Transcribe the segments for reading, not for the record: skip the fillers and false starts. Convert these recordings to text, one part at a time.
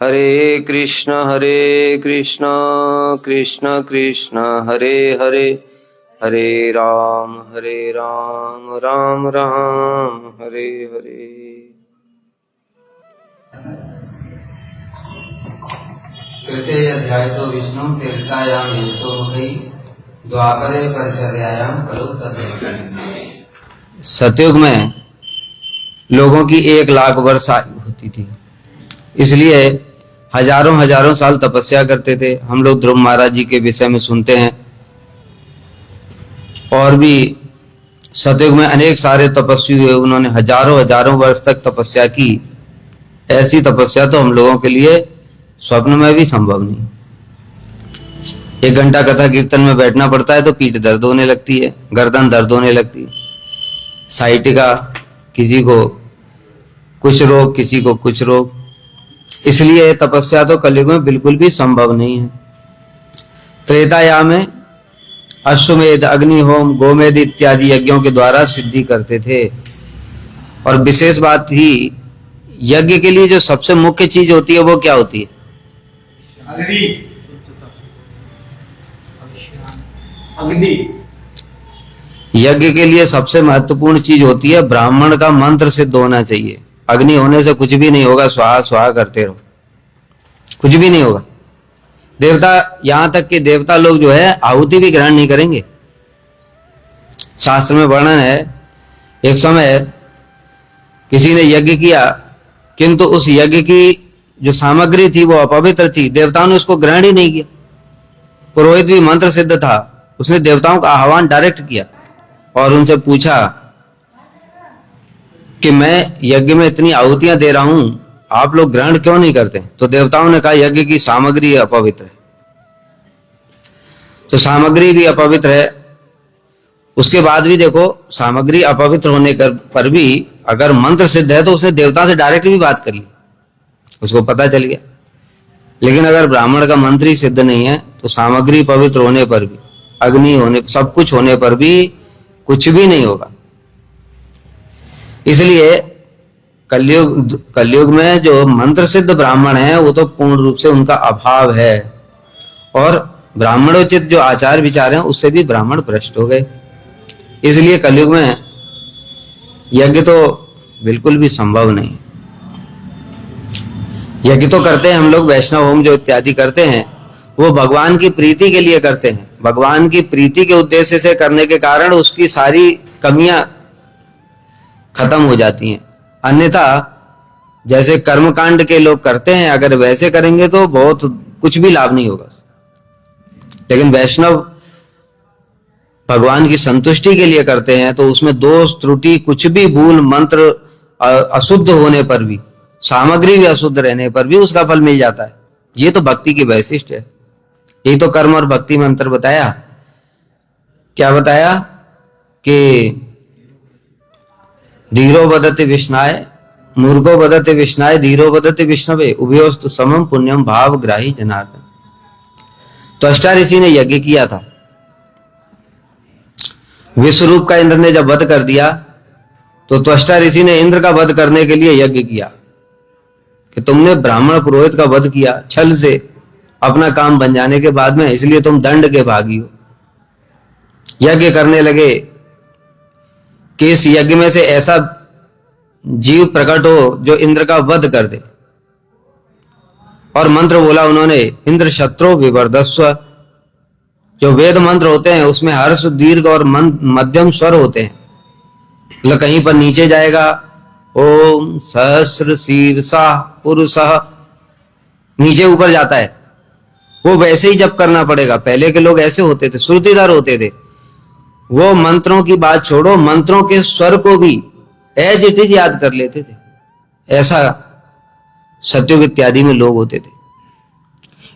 हरे कृष्ण कृष्ण कृष्ण हरे हरे, हरे राम राम राम हरे हरे। तृतीय अध्याय तो विष्णु तीर्थायाम युक्तो मुखै द्वापरे परिचर्यायाम करो तद्। सतयुग में लोगों की 1,00,000 वर्ष आयु होती थी, इसलिए हजारों हजारों साल तपस्या करते थे। हम लोग ध्रुव महाराज जी के विषय में सुनते हैं, और भी सतयुग में अनेक सारे तपस्वी हुए, उन्होंने हजारों हजारों वर्ष तक तपस्या की। ऐसी तपस्या तो हम लोगों के लिए स्वप्न में भी संभव नहीं। 1 घंटा कथा कीर्तन में बैठना पड़ता है तो पीठ दर्द होने लगती है, गर्दन दर्द होने लगती है, साइटिका, किसी को कुछ रोग, किसी को कुछ रोग। इसलिए तपस्या तो कलयुग में बिल्कुल भी संभव नहीं है। त्रेतायाम में अश्वमेध, अग्निहोम, गोमेध इत्यादि यज्ञों के द्वारा सिद्धि करते थे। और विशेष बात थी, यज्ञ के लिए जो सबसे मुख्य चीज होती है वो क्या होती है? अग्नि। यज्ञ के लिए सबसे महत्वपूर्ण चीज होती है ब्राह्मण का मंत्र सिद्ध होना चाहिए। अग्नि होने से कुछ भी नहीं होगा, स्वाहा स्वाहा करते रहो, कुछ भी नहीं होगा। देवता, यहां तक कि देवता लोग जो है आहुति भी ग्रहण नहीं करेंगे। शास्त्र में वर्णन है, एक समय किसी ने यज्ञ किया, किंतु उस यज्ञ की जो सामग्री थी वो अपवित्र थी, देवताओं ने उसको ग्रहण ही नहीं किया। पुरोहित भी मंत्र सिद्ध था, उसने देवताओं का आह्वान डायरेक्ट किया और उनसे पूछा कि मैं यज्ञ में इतनी आहुतियां दे रहा हूं, आप लोग ग्रहण क्यों नहीं करते? तो देवताओं ने कहा यज्ञ की सामग्री अपवित्र है। तो सामग्री भी अपवित्र है। उसके बाद भी देखो, सामग्री अपवित्र होने पर भी अगर मंत्र सिद्ध है तो उसने देवता से डायरेक्ट भी बात कर ली, उसको पता चल गया। लेकिन अगर ब्राह्मण का मंत्र ही सिद्ध नहीं है तो सामग्री पवित्र होने पर भी, अग्नि होने, सब कुछ होने पर भी कुछ भी नहीं होगा। इसलिए कलयुग में जो मंत्र सिद्ध ब्राह्मण है वो तो पूर्ण रूप से उनका अभाव है, और ब्राह्मणोचित जो आचार विचार हैं उससे भी ब्राह्मण भ्रष्ट हो गए। इसलिए कलयुग में यज्ञ तो बिल्कुल भी संभव नहीं। यज्ञ तो करते हैं हम लोग, वैष्णव होम जो इत्यादि करते हैं वो भगवान की प्रीति के लिए करते हैं। भगवान की प्रीति के उद्देश्य से करने के कारण उसकी सारी कमियां खत्म हो जाती हैं। अन्यथा जैसे कर्मकांड के लोग करते हैं, अगर वैसे करेंगे तो बहुत कुछ भी लाभ नहीं होगा। लेकिन वैष्णव भगवान की संतुष्टि के लिए करते हैं तो उसमें दोष त्रुटि, कुछ भी भूल, मंत्र अशुद्ध होने पर भी, सामग्री भी अशुद्ध रहने पर भी उसका फल मिल जाता है। ये तो भक्ति की वैशिष्ट है। यही तो कर्म और भक्ति मंत्र बताया। क्या बताया कि धीरो वदति विष्णाय, मूर्खो वदति विष्णाय, धीरो वदति विष्णवे, उभयोस्तु समम पुण्यम भाव ग्राही जनार्दन। त्वष्टा ऋषि ने यज्ञ किया था। विश्वरूप का इंद्र ने जब वध कर दिया तो त्वष्टा ऋषि ने इंद्र का वध करने के लिए यज्ञ किया कि तुमने ब्राह्मण पुरोहित का वध किया छल से, अपना काम बन जाने के बाद में, इसलिए तुम दंड के भागी हो। यज्ञ करने लगे कि इस यज्ञ में से ऐसा जीव प्रकट हो जो इंद्र का वध कर दे। और मंत्र बोला उन्होंने, इंद्र शत्रु विवर्धस्व। जो वेद मंत्र होते हैं उसमें हर्ष, दीर्घ और मध्यम स्वर होते हैं। मतलब कहीं पर नीचे जाएगा ओम सहस्र शीर्षा पुरुषः, नीचे ऊपर जाता है, वो वैसे ही जप करना पड़ेगा। पहले के लोग ऐसे होते थे, श्रुतिधर होते थे। वो मंत्रों की बात छोड़ो, मंत्रों के स्वर को भी एज इट इज याद कर लेते थे। ऐसा सतयुग इत्यादि में लोग होते थे।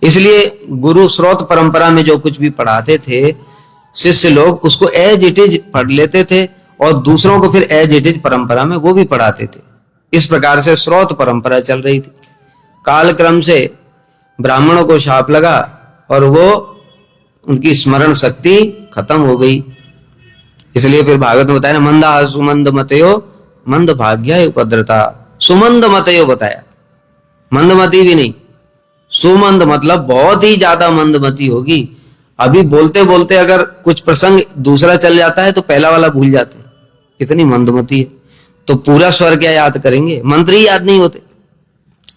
इसलिए गुरु स्रोत परंपरा में जो कुछ भी पढ़ाते थे शिष्य लोग, उसको एज इट इज पढ़ लेते थे और दूसरों को फिर एज इट इज परंपरा में वो भी पढ़ाते थे। इस प्रकार से स्रोत परंपरा चल रही थी। कालक्रम से ब्राह्मणों को शाप लगा और वो उनकी स्मरण शक्ति खत्म हो गई। इसलिए फिर भागवत में बताया, मंदा सुमंद मतयो मंद भाग्य उपद्रता। सुमंद मतयो बताया, मंदमती भी नहीं, सुमंद मतलब बहुत ही ज्यादा मंदमती होगी। अभी बोलते बोलते अगर कुछ प्रसंग दूसरा चल जाता है तो पहला वाला भूल जाते हैं, कितनी मंदमती है। तो पूरा स्वर क्या याद करेंगे, मंत्र ही याद नहीं होते,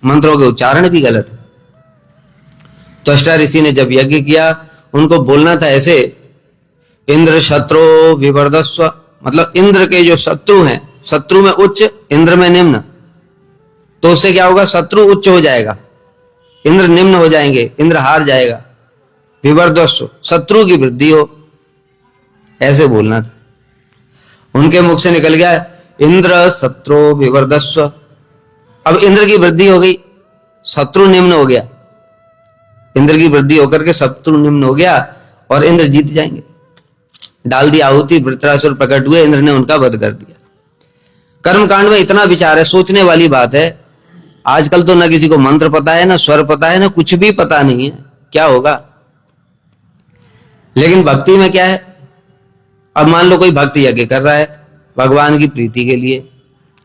मंत्रों के उच्चारण भी गलत है। तो त्वष्टा ऋषि ने जब यज्ञ किया, उनको बोलना था ऐसे, इंद्र शत्रु विवर्धस्व, मतलब इंद्र के जो शत्रु हैं, शत्रु में उच्च इंद्र में निम्न, तो उससे क्या होगा, शत्रु उच्च हो जाएगा, इंद्र निम्न हो जाएंगे, इंद्र हार जाएगा। विवर्धस्व शत्रु की वृद्धि हो, ऐसे बोलना था। उनके मुख से निकल गया इंद्र शत्रु विवर्धस्व। अब इंद्र की वृद्धि हो गई, शत्रु निम्न हो गया, इंद्र की वृद्धि होकर के शत्रु निम्न हो गया और इंद्र जीत जाएंगे। डाल दी आहुति, वृत्रासुर प्रकट हुए, इंद्र ने उनका वध कर दिया। कर्मकांड में इतना विचार है, सोचने वाली बात है। आजकल तो ना किसी को मंत्र पता है, ना स्वर पता है, ना कुछ भी पता नहीं है क्या होगा। लेकिन भक्ति में क्या है, अब मान लो कोई भक्ति यज्ञ कर रहा है भगवान की प्रीति के लिए,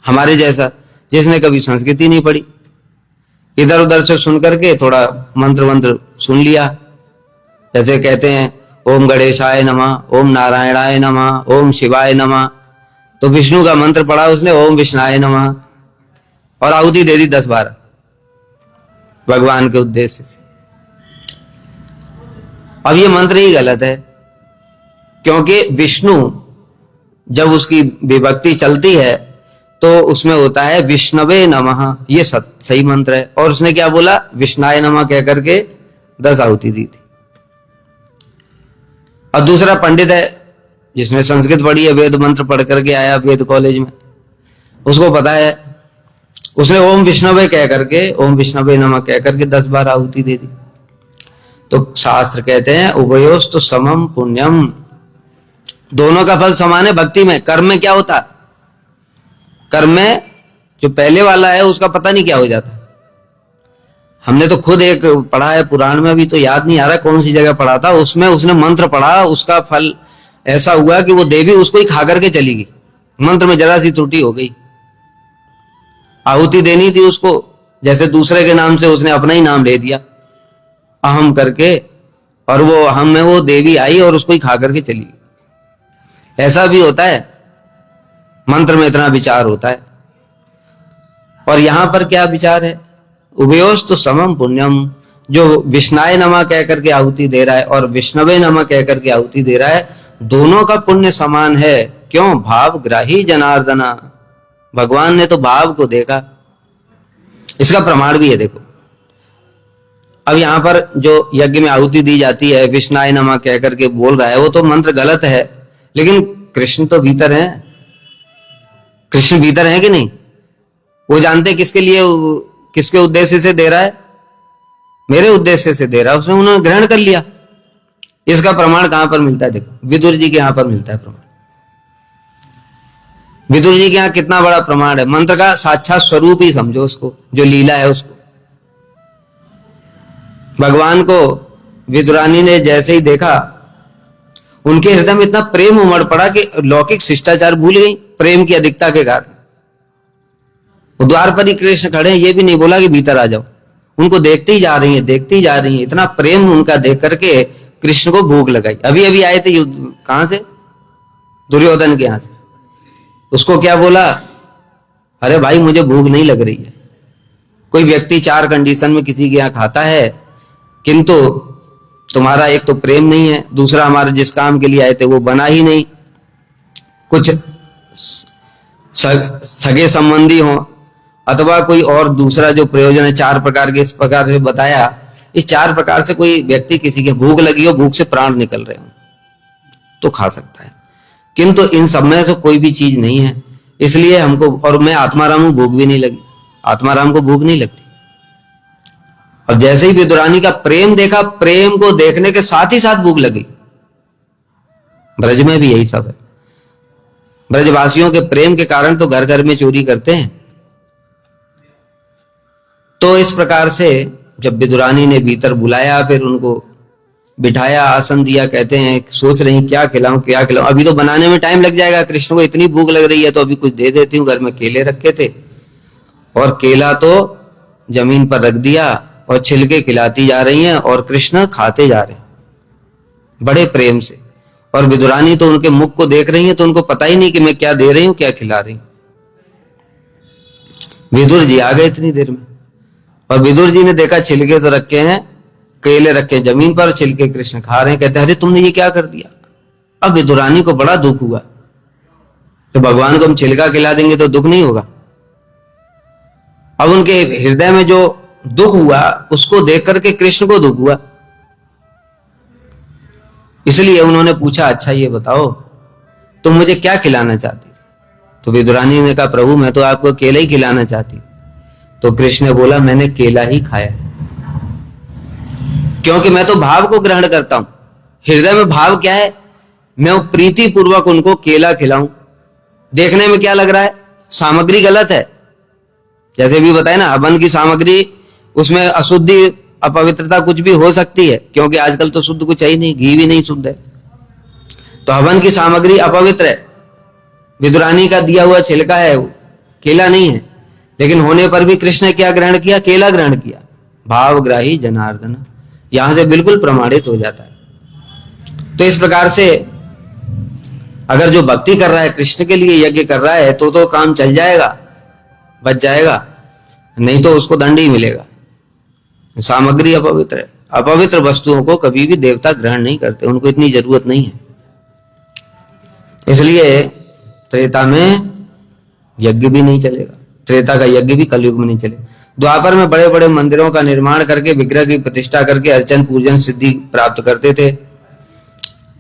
हमारे जैसा जिसने कभी संस्कृति नहीं पढ़ी, इधर उधर से सुन करके थोड़ा मंत्र मंत्र सुन लिया, जैसे कहते हैं ओम गणेशाय नमः, ओम नारायणाय नमः, ओम शिवाय नमः, तो विष्णु का मंत्र पढ़ा उसने, ओम विष्णाय नमः, और आहुति दे दी 10-12 भगवान के उद्देश्य से। अब ये मंत्र ही गलत है, क्योंकि विष्णु जब उसकी विभक्ति चलती है तो उसमें होता है विष्णवे नमः, ये सही मंत्र है। और उसने क्या बोला, विष्णाय नमः कह करके 10 आहुति दी थी। अब दूसरा पंडित है जिसने संस्कृत पढ़ी है, वेद मंत्र पढ़ करके आया वेद कॉलेज में, उसको पता है, उसने ओम विष्णवे कह करके, ओम विष्णवे नमः कह करके 10-12 आहुति दे दी। तो शास्त्र कहते हैं उभयोस्तु समम पुण्यम, दोनों का फल समान है। भक्ति में, कर्म में क्या होता, कर्म में जो पहले वाला है उसका पता नहीं क्या हो जाता। हमने तो खुद एक पढ़ा है पुराण में, अभी तो याद नहीं आ रहा कौन सी जगह पढ़ा था, उसमें उसने मंत्र पढ़ा, उसका फल ऐसा हुआ कि वो देवी उसको ही खा करके चली गई, मंत्र में जरा सी त्रुटि हो गई। आहुति देनी थी उसको, जैसे दूसरे के नाम से उसने अपना ही नाम ले दिया अहम करके, और वो अहम में वो देवी आई और उसको ही खा करके चली गई। ऐसा भी होता है, मंत्र में इतना विचार होता है। और यहां पर क्या विचार है, उभयोस्तु समम पुण्यम, जो विष्णाय नमः कह करके आहुति दे रहा है और विष्णवे नमः कह करके आहुति दे रहा है, दोनों का पुण्य समान है। क्यों, भाव ग्राही जनार्दना, भगवान ने तो भाव को देखा। इसका प्रमाण भी है, देखो अब यहां पर जो यज्ञ में आहुति दी जाती है विष्णाय नमः कह करके बोल रहा है, वो तो मंत्र गलत है, लेकिन कृष्ण तो भीतर है, कृष्ण भीतर है कि नहीं, वो जानते किसके लिए, किसके उद्देश्य से दे रहा है, मेरे उद्देश्य से दे रहा है, उसने उन्होंने ग्रहण कर लिया। इसका प्रमाण कहां पर मिलता है, देखो विदुर जी के यहां पर मिलता है प्रमाण। विदुर जी के यहां कितना बड़ा प्रमाण है, मंत्र का साक्षात स्वरूप ही समझो उसको, जो लीला है उसको। भगवान को विदुरानी ने जैसे ही देखा, उनके हृदय में इतना प्रेम उमड़ पड़ा कि लौकिक शिष्टाचार भूल गई प्रेम की अधिकता के कारण। वो द्वार पर ही कृष्ण खड़े हैं, ये भी नहीं बोला कि भीतर आ जाओ, उनको देखती ही जा रही है, देखती ही जा रही है। इतना प्रेम उनका देख करके कृष्ण को भूख लगाई। अभी अभी आए थे युद्ध, कहां से, दुर्योधन के यहां से। उसको क्या बोला, अरे भाई मुझे भूख नहीं लग रही है। कोई व्यक्ति 4 कंडीशन में किसी के यहां खाता है, किंतु तुम्हारा एक तो प्रेम नहीं है, दूसरा हमारे जिस काम के लिए आए थे वो बना ही नहीं, कुछ सगे संबंधी हो अथवा कोई और दूसरा जो प्रयोजन है, 4 प्रकार के इस प्रकार से बताया। इस 4 प्रकार से कोई व्यक्ति किसी के भूख लगी हो, भूख से प्राण निकल रहे हो, तो खा सकता है, किंतु इन सब में से कोई भी चीज नहीं है। इसलिए हमको, और मैं आत्माराम को भूख भी नहीं लगी, आत्माराम को भूख नहीं लगती। और जैसे ही विदुरानी का प्रेम देखा, प्रेम को देखने के साथ ही साथ भूख लगी। ब्रज में भी यही सब है, ब्रजवासियों के प्रेम के कारण तो घर घर में चोरी करते हैं। तो इस प्रकार से जब विदुरानी ने भीतर बुलाया, फिर उनको बिठाया, आसन दिया, कहते हैं सोच रही क्या खिलाऊं क्या खिलाऊं, अभी तो बनाने में टाइम लग जाएगा, कृष्ण को इतनी भूख लग रही है तो अभी कुछ दे देती हूँ। घर में केले रखे थे और केला तो जमीन पर रख दिया और छिलके खिलाती जा रही हैं और कृष्ण खाते जा रहे हैं बड़े प्रेम से। और विदुरानी तो उनके मुख को देख रही हैं तो उनको पता ही नहीं कि मैं क्या दे रही हूं, क्या खिला रही हूं। विदुर जी आ गए इतनी देर में, और विदुर जी ने देखा छिलके तो रखे हैं, केले रखे जमीन पर, छिलके कृष्ण खा रहे हैं। कहते हैं अरे तुमने ये क्या कर दिया। अब विदुरानी को बड़ा दुख हुआ, तो भगवान को हम छिलका खिला देंगे तो दुख नहीं होगा। अब उनके हृदय में जो दुख हुआ उसको देख करके कृष्ण को दुख हुआ, इसलिए उन्होंने पूछा अच्छा ये बताओ तुम मुझे क्या खिलाना चाहती। तो विदुरानी ने कहा प्रभु मैं तो आपको केला ही खिलाना चाहती। तो कृष्ण ने बोला मैंने केला ही खाया, क्योंकि मैं तो भाव को ग्रहण करता हूं। हृदय में भाव क्या है, मैं प्रीति पूर्वक उनको केला खिलाऊं। देखने में क्या लग रहा है, सामग्री गलत है। जैसे भी बताए ना, हवन की सामग्री, उसमें अशुद्धि अपवित्रता कुछ भी हो सकती है, क्योंकि आजकल तो शुद्ध कुछ है ही नहीं, घी भी नहीं शुद्ध है। तो हवन की सामग्री अपवित्र है, विदुरानी का दिया हुआ छिलका है, वो केला नहीं है। लेकिन होने पर भी कृष्ण ने क्या ग्रहण किया, केला ग्रहण किया। भावग्राही जनार्दन, यहां से बिल्कुल प्रमाणित हो जाता है। तो इस प्रकार से अगर जो भक्ति कर रहा है, कृष्ण के लिए यज्ञ कर रहा है, तो काम चल जाएगा, बच जाएगा, नहीं तो उसको दंड ही मिलेगा। सामग्री अपवित्र है, अपवित्र वस्तुओं को कभी भी देवता ग्रहण नहीं करते, उनको इतनी जरूरत नहीं है। इसलिए त्रेता में यज्ञ भी नहीं चलेगा, त्रेता का यज्ञ भी कलयुग में नहीं चलेगा। द्वापर में बड़े बड़े मंदिरों का निर्माण करके विग्रह की प्रतिष्ठा करके अर्चन पूजन सिद्धि प्राप्त करते थे।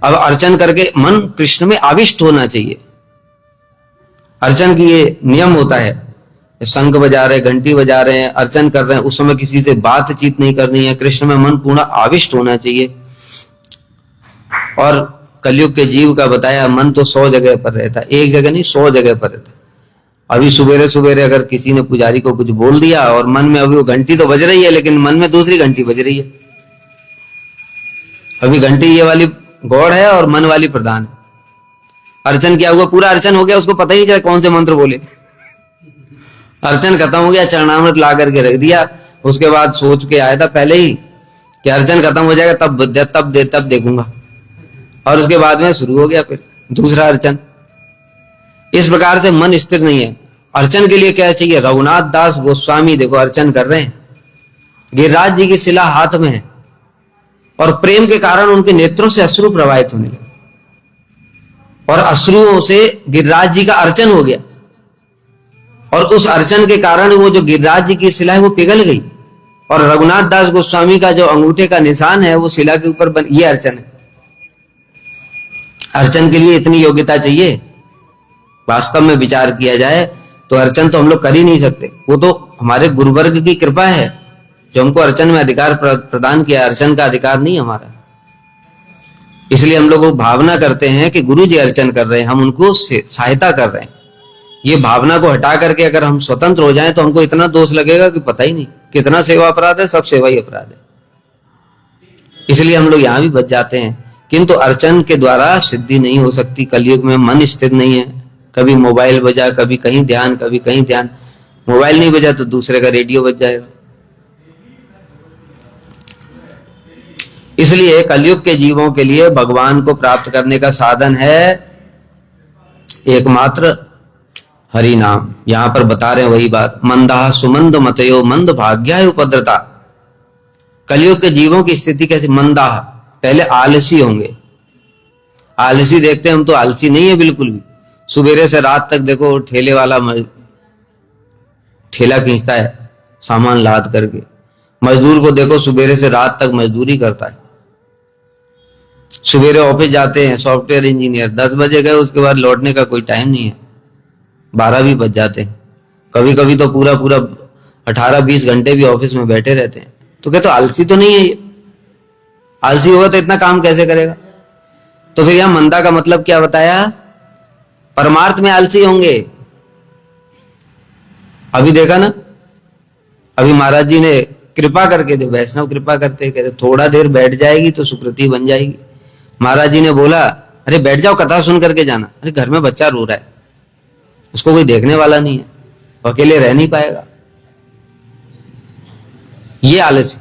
अब अर्चन करके मन कृष्ण में आविष्ट होना चाहिए। अर्चन की ये नियम होता है, शंख बजा रहे, घंटी बजा रहे हैं, अर्चन कर रहे हैं, उस समय किसी से बातचीत नहीं करनी है, कृष्ण में मन पूर्ण आविष्ट होना चाहिए। और कलयुग के जीव का बताया मन तो 100 जगह पर रहता, एक जगह नहीं 100 जगह पर रहता। अभी सुबेरे सुबेरे अगर किसी ने पुजारी को कुछ बोल दिया और मन में अभी वो घंटी तो बज रही है, लेकिन मन में दूसरी घंटी बज रही है। अभी घंटी ये वाली गौड़ है और मन वाली प्रधान है। अर्चन किया हुआ, पूरा अर्चन हो गया, उसको पता ही नहीं चला कौन से मंत्र बोले। अर्चन खत्म हो गया, चरणामृत ला करके रख दिया। उसके बाद सोच के आया था पहले ही कि अर्चन खत्म हो जाएगा तब देखूंगा, और उसके बाद में शुरू हो गया फिर दूसरा अर्चन। इस प्रकार से मन स्थिर नहीं है। अर्चन के लिए क्या चाहिए, रघुनाथ दास गोस्वामी देखो अर्चन कर रहे हैं, गिरिराज जी की शिला हाथ में है, और प्रेम के कारण उनके नेत्रों से अश्रु प्रवाहित होने लगे, और अश्रुओं से गिरिराज जी का अर्चन हो गया, और उस अर्चन के कारण वो जो गिरिराज जी की शिला है वो पिघल गई, और रघुनाथ दास गोस्वामी का जो अंगूठे का निशान है वो शिला के ऊपर ये अर्चन है। अर्चन के लिए इतनी योग्यता चाहिए। वास्तव में विचार किया जाए तो अर्चन तो हम लोग कर ही नहीं सकते, वो तो हमारे गुरुवर्ग की कृपा है जो हमको अर्चन में अधिकार प्रदान किया। अर्चन का अधिकार नहीं हमारा, इसलिए हम लोग भावना करते हैं कि गुरु जी अर्चन कर रहे हैं, हम उनको सहायता कर रहे हैं। ये भावना को हटा करके अगर हम स्वतंत्र हो जाएं तो हमको इतना दोष लगेगा कि पता ही नहीं कितना सेवा अपराध है, सब सेवा ही अपराध है। इसलिए हम लोग यहां भी बच जाते हैं। किंतु अर्चन के द्वारा सिद्धि नहीं हो सकती। कलयुग में मन स्थिर नहीं है, कभी मोबाइल बजा, कभी कहीं ध्यान, कभी कहीं ध्यान। मोबाइल नहीं बजा तो दूसरे का रेडियो बज जाएगा। इसलिए कलयुग के जीवों के लिए भगवान को प्राप्त करने का साधन है एकमात्र हरि नाम। यहां पर बता रहे हैं वही बात, मंदा सुमंद मतयो मंद भाग्या उपद्रता। कलयुग के जीवों की स्थिति कैसी, मंदा, पहले आलसी होंगे। आलसी देखते हैं हम तो आलसी नहीं है बिल्कुल भी। सुबेरे से रात तक देखो ठेले वाला ठेला खींचता है सामान लाद करके। मजदूर को देखो सुबेरे से रात तक मजदूरी करता है। सुबेरे ऑफिस जाते हैं सॉफ्टवेयर इंजीनियर, 10 बजे गए, उसके बाद लौटने का कोई टाइम नहीं है, 12 भी बज जाते हैं। कभी कभी तो पूरा 18-20 घंटे भी ऑफिस में बैठे रहते हैं। तो कहते आलसी तो नहीं है ये, आलसी होगा तो इतना काम कैसे करेगा। तो फिर यहां मंदा का मतलब क्या बताया, परमार्थ में आलसी होंगे। अभी देखा ना, अभी महाराज जी ने कृपा करके, जो वैष्णव कृपा करते कहते थोड़ा देर बैठ जाएगी तो सुकृति बन जाएगी। महाराज जी ने बोला अरे बैठ जाओ कथा सुन करके जाना। अरे घर में बच्चा रो रहा है, उसको कोई देखने वाला नहीं है, अकेले रह नहीं पाएगा। ये आलसी,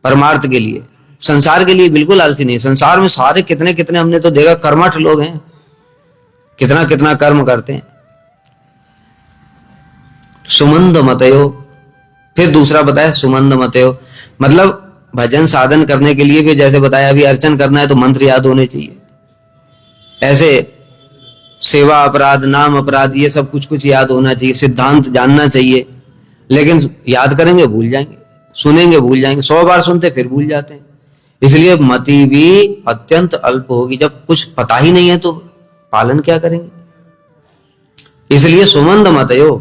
परमार्थ के लिए, संसार के लिए बिल्कुल आलसी नहीं। संसार में सारे कितने कितने हमने तो देखा कर्मठ लोग हैं, कितना कितना कर्म करते हैं। सुमंद मतयो, फिर दूसरा बताया सुमंद मतयो, मतलब भजन साधन करने के लिए भी जैसे बताया अभी अर्चन करना है तो मंत्र याद होने चाहिए, ऐसे सेवा अपराध, नाम अपराध, ये सब कुछ कुछ याद होना चाहिए, सिद्धांत जानना चाहिए। लेकिन याद करेंगे भूल जाएंगे, सुनेंगे भूल जाएंगे, 100 बार सुनते फिर भूल जाते हैं। इसलिए मति भी अत्यंत अल्प होगी। जब कुछ पता ही नहीं है तो पालन क्या करेंगे? इसलिए सुमंद मतयो।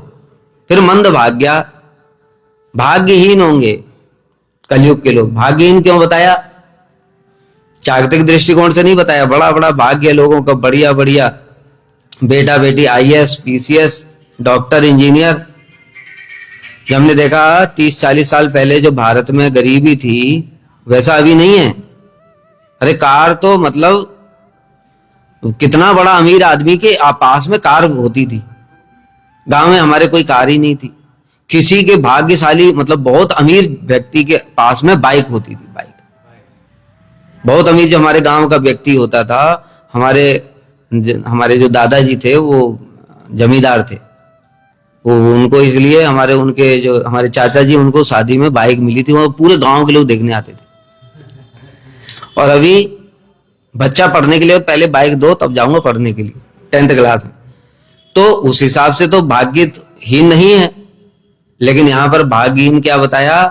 फिर मंद भाग्या, भाग्यहीन होंगे कलयुग के लोग। भाग्यहीन क्यों बताया? जागतिक दृष्टिकोण से नहीं बताया, बड़ा बड़ा भाग्य लोगों का, बढ़िया बढ़िया बेटा बेटी आईएएस, पीसीएस, डॉक्टर, इंजीनियर। हमने देखा 30-40 साल पहले जो भारत में गरीबी थी वैसा अभी नहीं है। अरे कार तो मतलब कितना बड़ा अमीर आदमी के पास में कार होती थी, गांव में हमारे कोई कार ही नहीं थी। किसी के भाग्यशाली मतलब बहुत अमीर व्यक्ति के पास में बाइक होती थी, बाइक। बहुत अमीर जो हमारे गांव का व्यक्ति होता था, हमारे जो दादाजी थे वो जमींदार थे, वो उनको इसलिए उनके जो हमारे चाचा जी, उनको शादी में बाइक मिली थी, वो पूरे गांव के लोग देखने आते थे। और अभी बच्चा पढ़ने के लिए पहले बाइक दो तब जाऊंगा पढ़ने के लिए, 10th क्लास में। तो उस हिसाब से तो भाग्यहीन नहीं है। लेकिन यहां पर भाग्यहीन क्या बताया?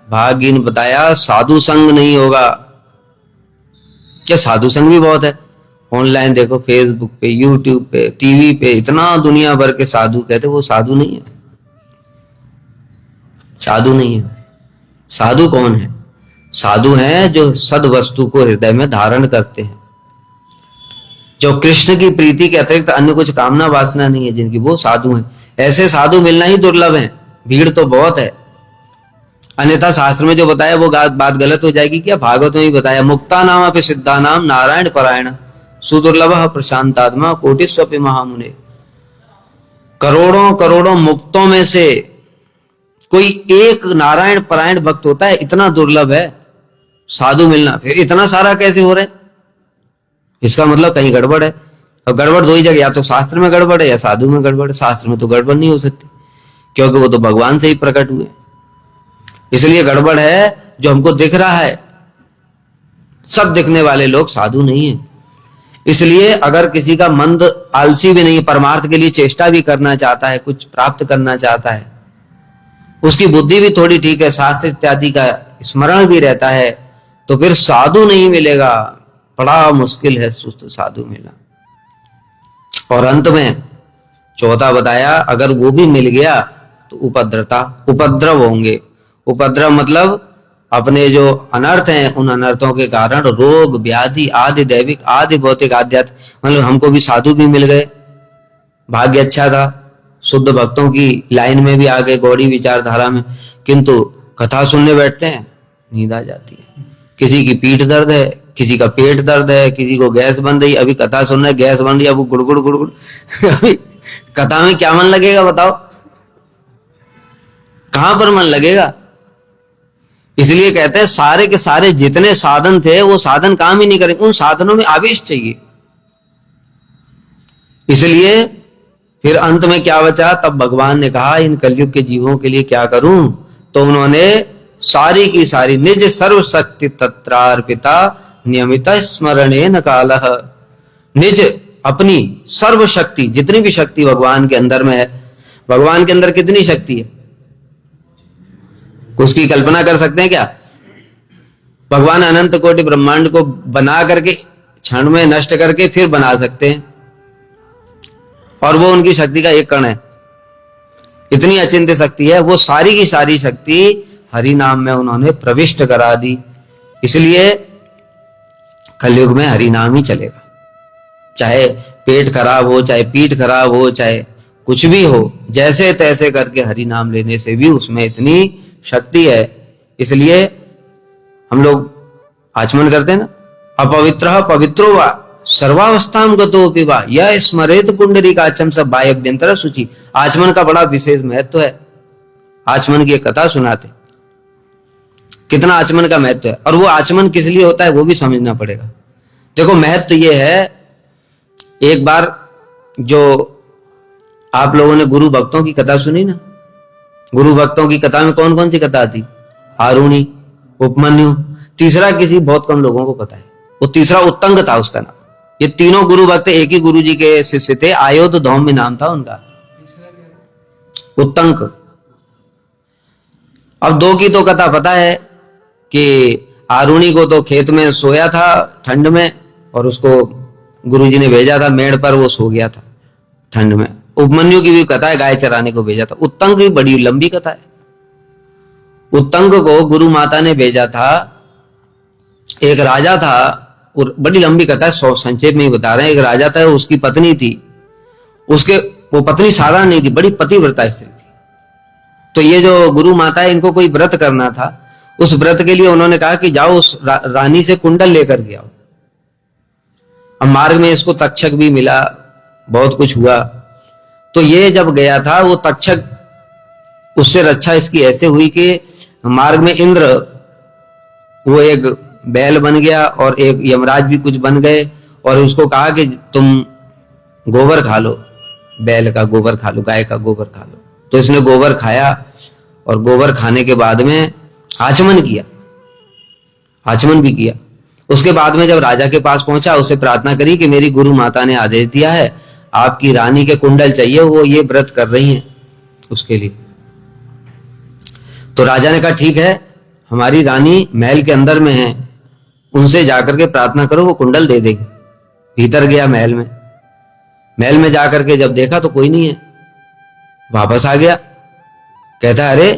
भाग्यहीन बताया साधु संग नहीं होगा। क्या साधु संग भी बहुत है, ऑनलाइन देखो, फेसबुक पे, यूट्यूब पे, टीवी पे, इतना दुनिया भर के साधु कहते, वो साधु नहीं है। साधु नहीं है। साधु कौन है? साधु हैं जो सद वस्तु को हृदय में धारण करते हैं, जो कृष्ण की प्रीति के अतिरिक्त अन्य कुछ कामना वासना नहीं है जिनकी, वो साधु हैं। ऐसे साधु मिलना ही दुर्लभ है, भीड़ तो बहुत है। अन्यथा शास्त्र में जो बताया वो बात गलत हो जाएगी क्या? भागवत में ही बताया, मुक्ता नाम अपि सिद्धा नाम नारायण परायण सुदुर्लभ प्रशांतात्मा कोटिस्वपि महामुने। करोड़ों करोड़ों मुक्तों में से कोई एक नारायण परायण भक्त होता है, इतना दुर्लभ है साधु मिलना। फिर इतना सारा कैसे हो रहे हैं? इसका मतलब कहीं गड़बड़ है। अब गड़बड़ दो ही जगह, या तो शास्त्र में गड़बड़ है या साधु में गड़बड़ है। शास्त्र में तो गड़बड़ नहीं हो सकती क्योंकि वो तो भगवान से ही प्रकट हुए, इसलिए गड़बड़ है जो हमको दिख रहा है। सब दिखने वाले लोग साधु नहीं है। इसलिए अगर किसी का मंद आलसी भी नहीं, परमार्थ के लिए चेष्टा भी करना चाहता है, कुछ प्राप्त करना चाहता है, उसकी बुद्धि भी थोड़ी ठीक है, शास्त्र इत्यादि का स्मरण भी रहता है, तो फिर साधु नहीं मिलेगा। बड़ा मुश्किल है सुस्त साधु मिलना। और अंत में चौथा बताया, अगर वो भी मिल गया तो उपद्रव होंगे। उपद्रव मतलब अपने जो अनर्थ हैं उन अनर्थों के कारण रोग व्याधि आदि दैविक आदि भौतिक आध्यात्मिक, मतलब हमको भी साधु भी मिल गए, भाग्य अच्छा था, शुद्ध भक्तों की लाइन में भी आ गए, गौड़ी विचारधारा में। किंतु कथा सुनने बैठते हैं नींद आ जाती है। किसी की पीठ दर्द है, किसी का पेट दर्द है, किसी को गैस बन रही, अभी कथा सुन रहे गैस बन रही है, वो गुड़गुड़ गुड़गुड़ अभी कथा में क्या मन लगेगा बताओ? कहां पर मन लगेगा? इसलिए कहते हैं सारे के सारे जितने साधन थे वो साधन काम ही नहीं करेंगे, उन साधनों में आवेश चाहिए। इसलिए फिर अंत में क्या बचा? तब भगवान ने कहा इन कलयुग के जीवों के लिए क्या करूं? तो उन्होंने सारी की सारी निज सर्वशक्ति तत्रार्पिता नियमित स्मरणेन कालः, निज अपनी सर्वशक्ति, जितनी भी शक्ति भगवान के अंदर में है। भगवान के अंदर कितनी शक्ति है उसकी कल्पना कर सकते हैं क्या? भगवान अनंत कोटि ब्रह्मांड को बना करके क्षण में नष्ट करके फिर बना सकते हैं, और वो उनकी शक्ति का एक कण है। इतनी अचिंत्य शक्ति है। वो सारी की सारी शक्ति हरि नाम में उन्होंने प्रविष्ट करा दी। इसलिए कलयुग में हरि नाम ही चलेगा, चाहे पेट खराब हो, चाहे पीठ खराब हो, चाहे कुछ भी हो, जैसे तैसे करके हरि नाम लेने से भी उसमें इतनी शक्ति है। इसलिए हम लोग आचमन करते हैं ना, अपवित्र पवित्रो वा सर्वावस्थाम गतोपि वा यह स्मरेत पुंडरीकाक्षम स बाह्यभ्यंतर शुचि। आचमन का बड़ा विशेष महत्व है। आचमन की एक कथा सुनाते, कितना आचमन का महत्व है, और वो आचमन किस लिए होता है वो भी समझना पड़ेगा। देखो महत्व तो ये है, एक बार जो आप लोगों ने गुरु भक्तों की कथा सुनी ना, गुरु भक्तों की कथा में कौन कौन सी कथा थी? आरुणी, उपमन्यु, तीसरा किसी बहुत कम लोगों को पता है, वो तीसरा उत्तंग था उसका नाम। ये तीनों गुरु भक्त एक ही गुरु जी के शिष्य थे, आयोध धौम्य नाम था उनका, उत्तंक। अब दो की तो कथा पता है कि आरुणी को तो खेत में सोया था ठंड में, और उसको गुरुजी ने भेजा था मेड़ पर, वो सो गया था ठंड में। उपमन्यु की भी कथा है, गाय चराने को भेजा था। उत्तंक की बड़ी लंबी कथा है। उत्तंक को गुरु माता ने भेजा था, एक राजा था, और बड़ी लंबी कथा है, संक्षेप में ही बता रहे हैं। एक राजा था, उसकी पत्नी थी, उसके वो पत्नी साधारण नहीं थी, बड़ी पतिव्रता स्त्री थी। तो ये जो गुरु माता है, इनको कोई व्रत करना था। उस व्रत के लिए उन्होंने कहा कि जाओ उस रानी से कुंडल लेकर के आओ। अब मार्ग में इसको तक्षक भी मिला, बहुत कुछ हुआ। तो ये जब गया था, वो तक्षक, उससे रक्षा इसकी ऐसे हुई कि मार्ग में इंद्र, वो एक बैल बन गया और एक यमराज भी कुछ बन गए, और उसको कहा कि तुम गोबर खा लो, बैल का गोबर खा लो, गाय का गोबर खा लो। तो इसने गोबर खाया, और गोबर खाने के बाद में आचमन किया, आचमन भी किया। उसके बाद में जब राजा के पास पहुंचा, उसे प्रार्थना करी कि मेरी गुरु माता ने आदेश दिया है, आपकी रानी के कुंडल चाहिए, वो ये व्रत कर रही हैं उसके लिए। तो राजा ने कहा ठीक है, हमारी रानी महल के अंदर में है, उनसे जाकर के प्रार्थना करो, वो कुंडल दे देगी। भीतर गया महल में, महल में जाकर के जब देखा तो कोई नहीं है, वापस आ गया। कहता अरे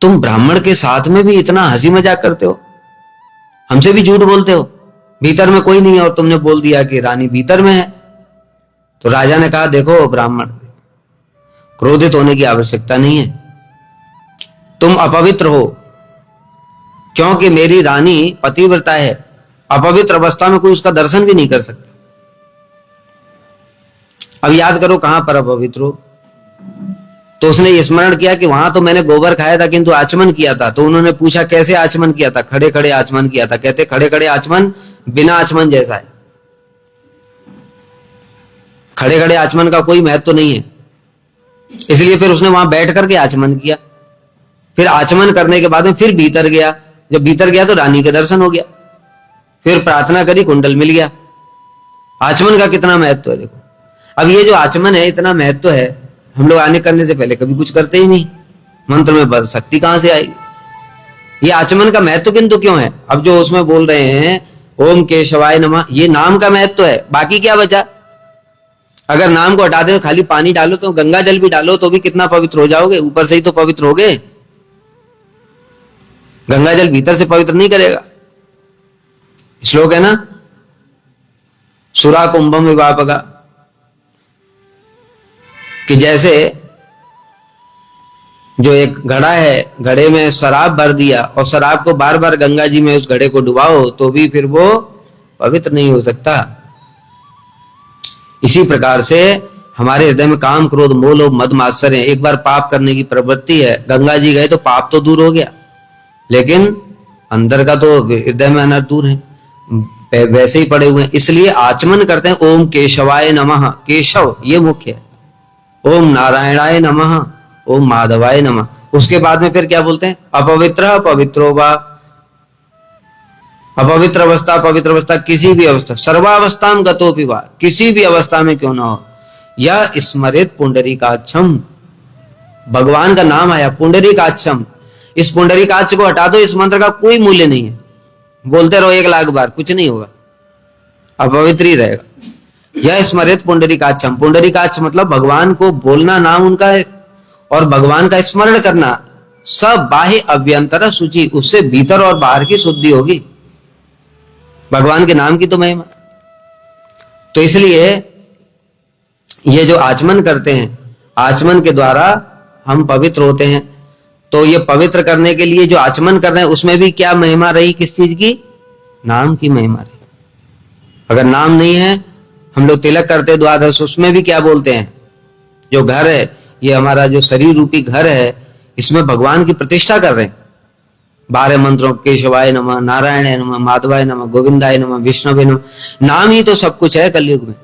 तुम ब्राह्मण के साथ में भी इतना हंसी मजाक करते हो, हमसे भी झूठ बोलते हो, भीतर में कोई नहीं है और तुमने बोल दिया कि रानी भीतर में है। तो राजा ने कहा देखो ब्राह्मण, क्रोधित होने की आवश्यकता नहीं है, तुम अपवित्र हो, क्योंकि मेरी रानी पतिव्रता है, अपवित्र अवस्था में कोई उसका दर्शन भी नहीं कर सकता। अब याद करो कहां पर अपवित्र हो। तो उसने स्मरण किया कि वहां तो मैंने गोबर खाया था किंतु आचमन किया था। तो उन्होंने पूछा कैसे आचमन किया था? खड़े खड़े आचमन किया था। कहते खड़े खड़े आचमन बिना आचमन जैसा है, खड़े खड़े आचमन का कोई महत्व तो नहीं है। इसलिए फिर उसने वहां बैठ करके आचमन किया। फिर आचमन करने के बाद में फिर भीतर गया, जब भीतर गया तो रानी के दर्शन हो गया, फिर प्रार्थना करी, कुंडल मिल गया। आचमन का कितना महत्व है देखो। अब ये जो आचमन है इतना महत्व है, हम लोग आने करने से पहले कभी कुछ करते ही नहीं, मंत्र में बल शक्ति कहां से आएगी? ये आचमन का महत्व किंतु क्यों है? अब जो उसमें बोल रहे हैं ओम केशवाय नमः, ये नाम का महत्व है, बाकी क्या बचा? अगर नाम को हटा दे, खाली पानी डालो, तो गंगा जल भी डालो तो भी कितना पवित्र हो जाओगे, ऊपर से ही तो पवित्र हो गए। गंगा जल भीतर से पवित्र नहीं करेगा। श्लोक है ना, सुरा कुंभम विवापका, कि जैसे जो एक घड़ा है, घड़े में शराब भर दिया और शराब को बार बार गंगा जी में उस घड़े को डुबाओ तो भी फिर वो पवित्र नहीं हो सकता। इसी प्रकार से हमारे हृदय में काम क्रोध मोह लोभ मद मात्सर्य है, एक बार पाप करने की प्रवृत्ति है। गंगा जी गए तो पाप तो दूर हो गया, लेकिन अंदर का तो हृदय में अनर्थ दूर है, वैसे ही पड़े हुए हैं। इसलिए आचमन करते हैं ओम केशवाय नमः, केशव ये मुख्य है, ओम नारायणाय नमः, ओम माधवाय नमः। उसके बाद में फिर क्या बोलते हैं? अपवित्र पवित्रो वा, अपवित्र अवस्था पवित्र अवस्था, किसी भी अवस्था, सर्वावस्थाम गतोपि वा, किसी भी अवस्था में क्यों ना हो, यह स्मरित पुंडरीकाक्षम, भगवान का नाम आया पुंडरीकाक्षम, इस पुंडरीकाक्ष को हटा दो, इस मंत्र का कोई मूल्य नहीं है। बोलते रहो 1,00,000 बार, कुछ नहीं होगा, अपवित्र ही रहेगा। यह स्मरित पुंडरीकाक्षम, पुंडरीकाक्ष मतलब भगवान को बोलना नाम उनका है, और भगवान का स्मरण करना, सब बाह्य अभ्यंतर शुचि, उससे भीतर और बाहर की शुद्धि होगी, भगवान के नाम की तो महिमा। तो इसलिए ये जो आचमन करते हैं, आचमन के द्वारा हम पवित्र होते हैं। तो ये पवित्र करने के लिए जो आचमन कर रहे हैं उसमें भी क्या महिमा रही? किस चीज की? नाम की महिमा रही। अगर नाम नहीं है, हम लोग तिलक करते द्वादश, उसमें भी क्या बोलते हैं? जो घर है, ये हमारा जो शरीर रूपी घर है, इसमें भगवान की प्रतिष्ठा कर रहे हैं। 12 मंत्रों, केशवाय नमः, नारायणाय नमः, माधवाय नमः, गोविंदाय नमः, विष्णुवे नमः, नाम ही तो सब कुछ है कलयुग में।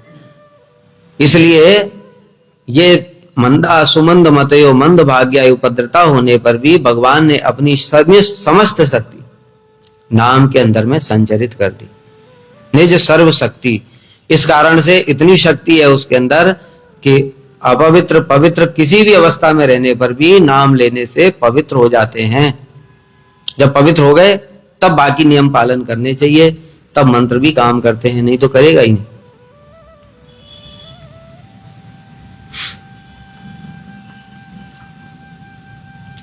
इसलिए ये मंदा सुमंद मतयो मंद भाग्य उपद्रता होने पर भी भगवान ने अपनी समस्त शक्ति नाम के अंदर में संचरित कर दी, निज सर्व शक्ति। इस कारण से इतनी शक्ति है उसके अंदर कि अपवित्र पवित्र किसी भी अवस्था में रहने पर भी नाम लेने से पवित्र हो जाते हैं। जब पवित्र हो गए तब बाकी नियम पालन करने चाहिए, तब मंत्र भी काम करते हैं, नहीं तो करेगा ही नहीं।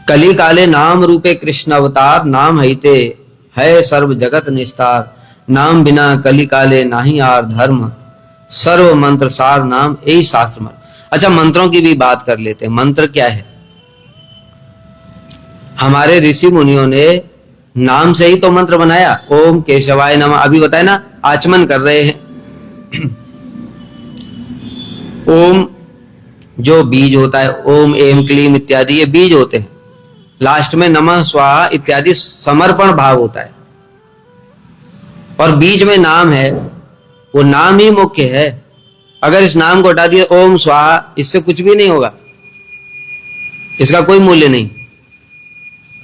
कली काले नाम रूपे कृष्ण अवतार, नाम हईते है सर्व जगत निस्तार, नाम बिना कली काले नाही आर धर्म, सर्व मंत्र सार नाम यही शास्त्र मंत्र। अच्छा, मंत्रों की भी बात कर लेते हैं। मंत्र क्या है? हमारे ऋषि मुनियों ने नाम से ही तो मंत्र बनाया। ओम केशवाय नमः, अभी बताए ना, आचमन कर रहे हैं। ओम जो बीज होता है, ओम एम क्लीम इत्यादि ये बीज होते हैं। लास्ट में नमः स्वाहा इत्यादि समर्पण भाव होता है, और बीच में नाम है, वो नाम ही मुख्य है। अगर इस नाम को हटा दिया ओम स्वाहा, इससे कुछ भी नहीं होगा, इसका कोई मूल्य नहीं।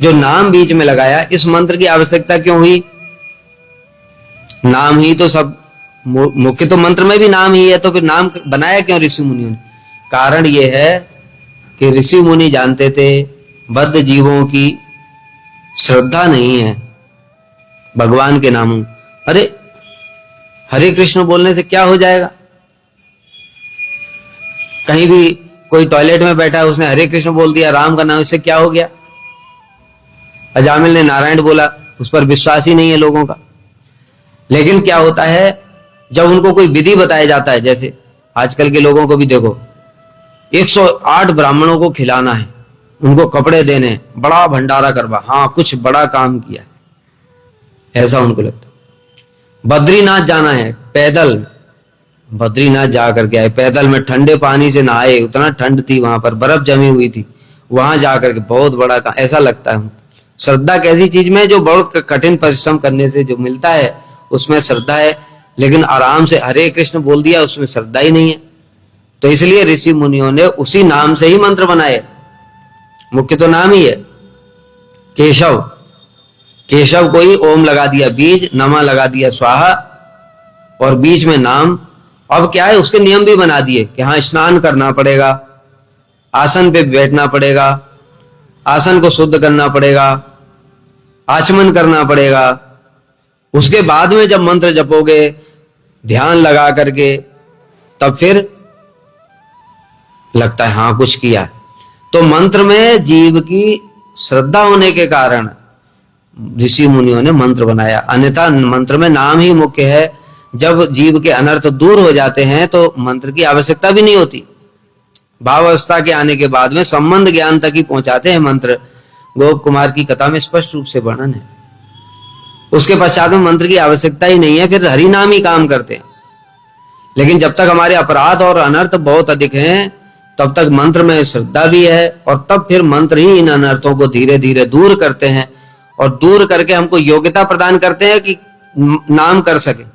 जो नाम बीच में लगाया, इस मंत्र की आवश्यकता क्यों हुई? नाम ही तो सब मुख्य, तो मंत्र में भी नाम ही है, तो फिर नाम बनाया क्यों ऋषि मुनियों ने? कारण यह है कि ऋषि मुनि जानते थे बद्ध जीवों की श्रद्धा नहीं है भगवान के नामों। अरे हरे कृष्ण बोलने से क्या हो जाएगा? कहीं भी कोई टॉयलेट में बैठा है, उसने हरे कृष्ण बोल दिया, राम का नाम, इससे क्या हो गया? अजामिल ने नारायण बोला, उस पर विश्वास ही नहीं है लोगों का। लेकिन क्या होता है, जब उनको कोई विधि बताया जाता है, जैसे आजकल के लोगों को भी देखो, 108 ब्राह्मणों को खिलाना है, उनको कपड़े देने, बड़ा भंडारा करवा, हाँ कुछ बड़ा काम किया, ऐसा उनको लगता। बद्रीनाथ जाना है, पैदल बद्रीनाथ जा करके आए, पैदल में ठंडे पानी से नहाए, उतना ठंड थी वहां पर, बर्फ जमी हुई थी, वहां जाकर के बहुत बड़ा काम, ऐसा लगता है। श्रद्धा कैसी चीज में, जो बहुत कठिन परिश्रम करने से जो मिलता है उसमें श्रद्धा है, लेकिन आराम से हरे कृष्ण बोल दिया उसमें श्रद्धा ही नहीं है। तो इसलिए ऋषि मुनियों ने उसी नाम से ही मंत्र बनाए। मुख्य तो नाम ही है केशव, केशव को ही ओम लगा दिया बीज, नमः लगा दिया स्वाहा, और बीच में नाम। अब क्या है, उसके नियम भी बना दिए कि हाँ स्नान करना पड़ेगा, आसन पे बैठना पड़ेगा, आसन को शुद्ध करना पड़ेगा, आचमन करना पड़ेगा। उसके बाद में जब मंत्र जपोगे ध्यान लगा करके, तब फिर लगता है हाँ कुछ किया। तो मंत्र में जीव की श्रद्धा होने के कारण ऋषि मुनियों ने मंत्र बनाया, अन्यथा मंत्र में नाम ही मुख्य है। जब जीव के अनर्थ दूर हो जाते हैं तो मंत्र की आवश्यकता भी नहीं होती। भावावस्था के आने के बाद में संबंध ज्ञान तक ही पहुंचाते हैं मंत्र। गोप कुमार की कथा में स्पष्ट रूप से वर्णन है। उसके पश्चात में मंत्र की आवश्यकता ही नहीं है, फिर हरि नाम ही काम करते हैं। लेकिन जब तक हमारे अपराध और अनर्थ बहुत अधिक हैं, तब तक मंत्र में श्रद्धा भी है, और तब फिर मंत्र ही इन अनर्थों को धीरे धीरे दूर करते हैं, और दूर करके हमको योग्यता प्रदान करते हैं कि नाम कर सके।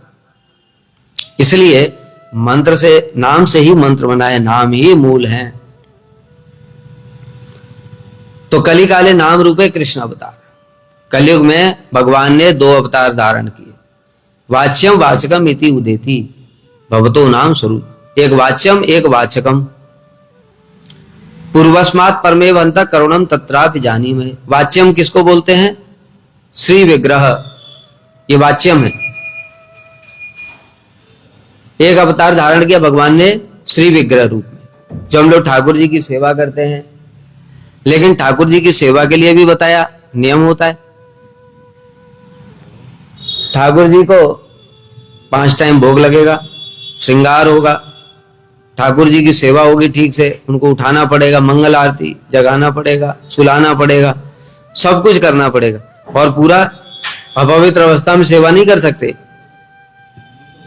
इसलिए मंत्र से, नाम से ही मंत्र बनाए, नाम ही मूल है। तो कली काले नाम रूपे कृष्ण अवतार, कलयुग में भगवान ने 2 अवतार धारण किए। वाच्यम वाचकम इति उदेति भवतो नाम स्वरूप, एक वाच्यम एक वाचकम। पूर्वस्मात् परमेव अंत करुणम तत्रापि जानीमहे। वाच्यम किसको बोलते हैं? श्री विग्रह, ये वाच्यम है। एक अवतार धारण किया भगवान ने श्री विग्रह रूप में, जो हम लोग ठाकुर जी की सेवा करते हैं। लेकिन ठाकुर जी की सेवा के लिए भी बताया नियम होता है। ठाकुर जी को 5 टाइम भोग लगेगा, श्रृंगार होगा, ठाकुर जी की सेवा होगी, ठीक से उनको उठाना पड़ेगा, मंगल आरती जगाना पड़ेगा, सुलाना पड़ेगा, सब कुछ करना पड़ेगा। और पूरा अपवित्र अवस्था में सेवा नहीं कर सकते,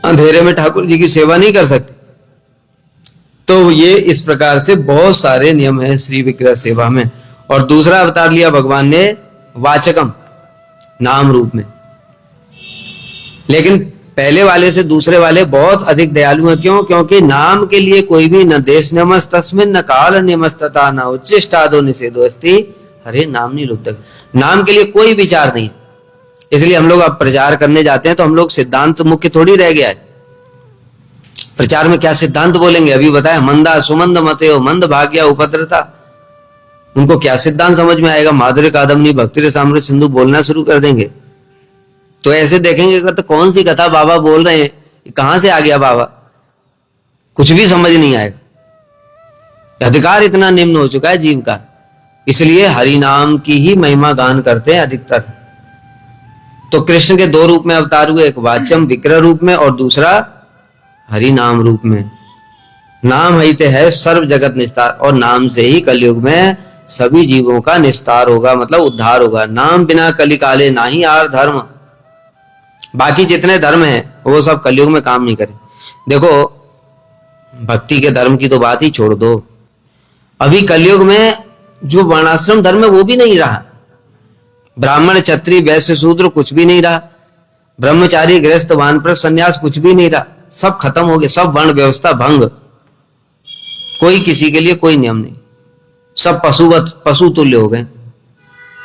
अंधेरे में ठाकुर जी की सेवा नहीं कर सकते। तो ये इस प्रकार से बहुत सारे नियम हैं श्री विग्रह सेवा में। और दूसरा अवतार लिया भगवान ने वाचकम, नाम रूप में। लेकिन पहले वाले से दूसरे वाले बहुत अधिक दयालु हैं। क्यों? क्योंकि नाम के लिए कोई भी न देश नियमस तस्मिन न काल नियमस्तता न उच्चिष्टादो निषेधो अस्ति हरे नाम नहीं लुप्त। नाम के लिए कोई विचार नहीं। इसलिए हम लोग अब प्रचार करने जाते हैं तो हम लोग सिद्धांत मुख्य थोड़ी रह गया है। प्रचार में क्या सिद्धांत बोलेंगे? अभी बताया, मंदा सुमंद मतयो मंद भाग्या उपद्रता। उनको क्या सिद्धांत समझ में आएगा? माधुर्य कादम्बनी भक्ति रसामृत सिंधु बोलना शुरू कर देंगे तो ऐसे देखेंगे तो कौन सी कथा बाबा बोल रहे हैं, कहां से आ गया बाबा, कुछ भी समझ नहीं आएगा। अधिकार इतना निम्न हो चुका है जीव का। इसलिए हरि नाम की ही महिमा गान करते हैं अधिकतर। तो कृष्ण के दो रूप में अवतार हुए, एक वाच्यम विग्रह रूप में और दूसरा हरि नाम रूप में। नाम हिते है सर्व जगत निस्तार, और नाम से ही कलयुग में सभी जीवों का निस्तार होगा, मतलब उद्धार होगा। नाम बिना कली काले नाही आर धर्म। बाकी जितने धर्म हैं वो सब कलयुग में काम नहीं करे। देखो भक्ति के धर्म की तो बात ही छोड़ दो, अभी कलयुग में जो वर्णाश्रम धर्म है वो भी नहीं रहा। ब्राह्मण क्षत्रिय वैश्य शूद्र कुछ भी नहीं रहा, ब्रह्मचारी गृहस्थ वानप्रस्थ संन्यास कुछ भी नहीं रहा, सब खत्म हो गए। सब वर्ण व्यवस्था भंग, कोई किसी के लिए कोई नियम नहीं, सब पशु तुल्य हो गए।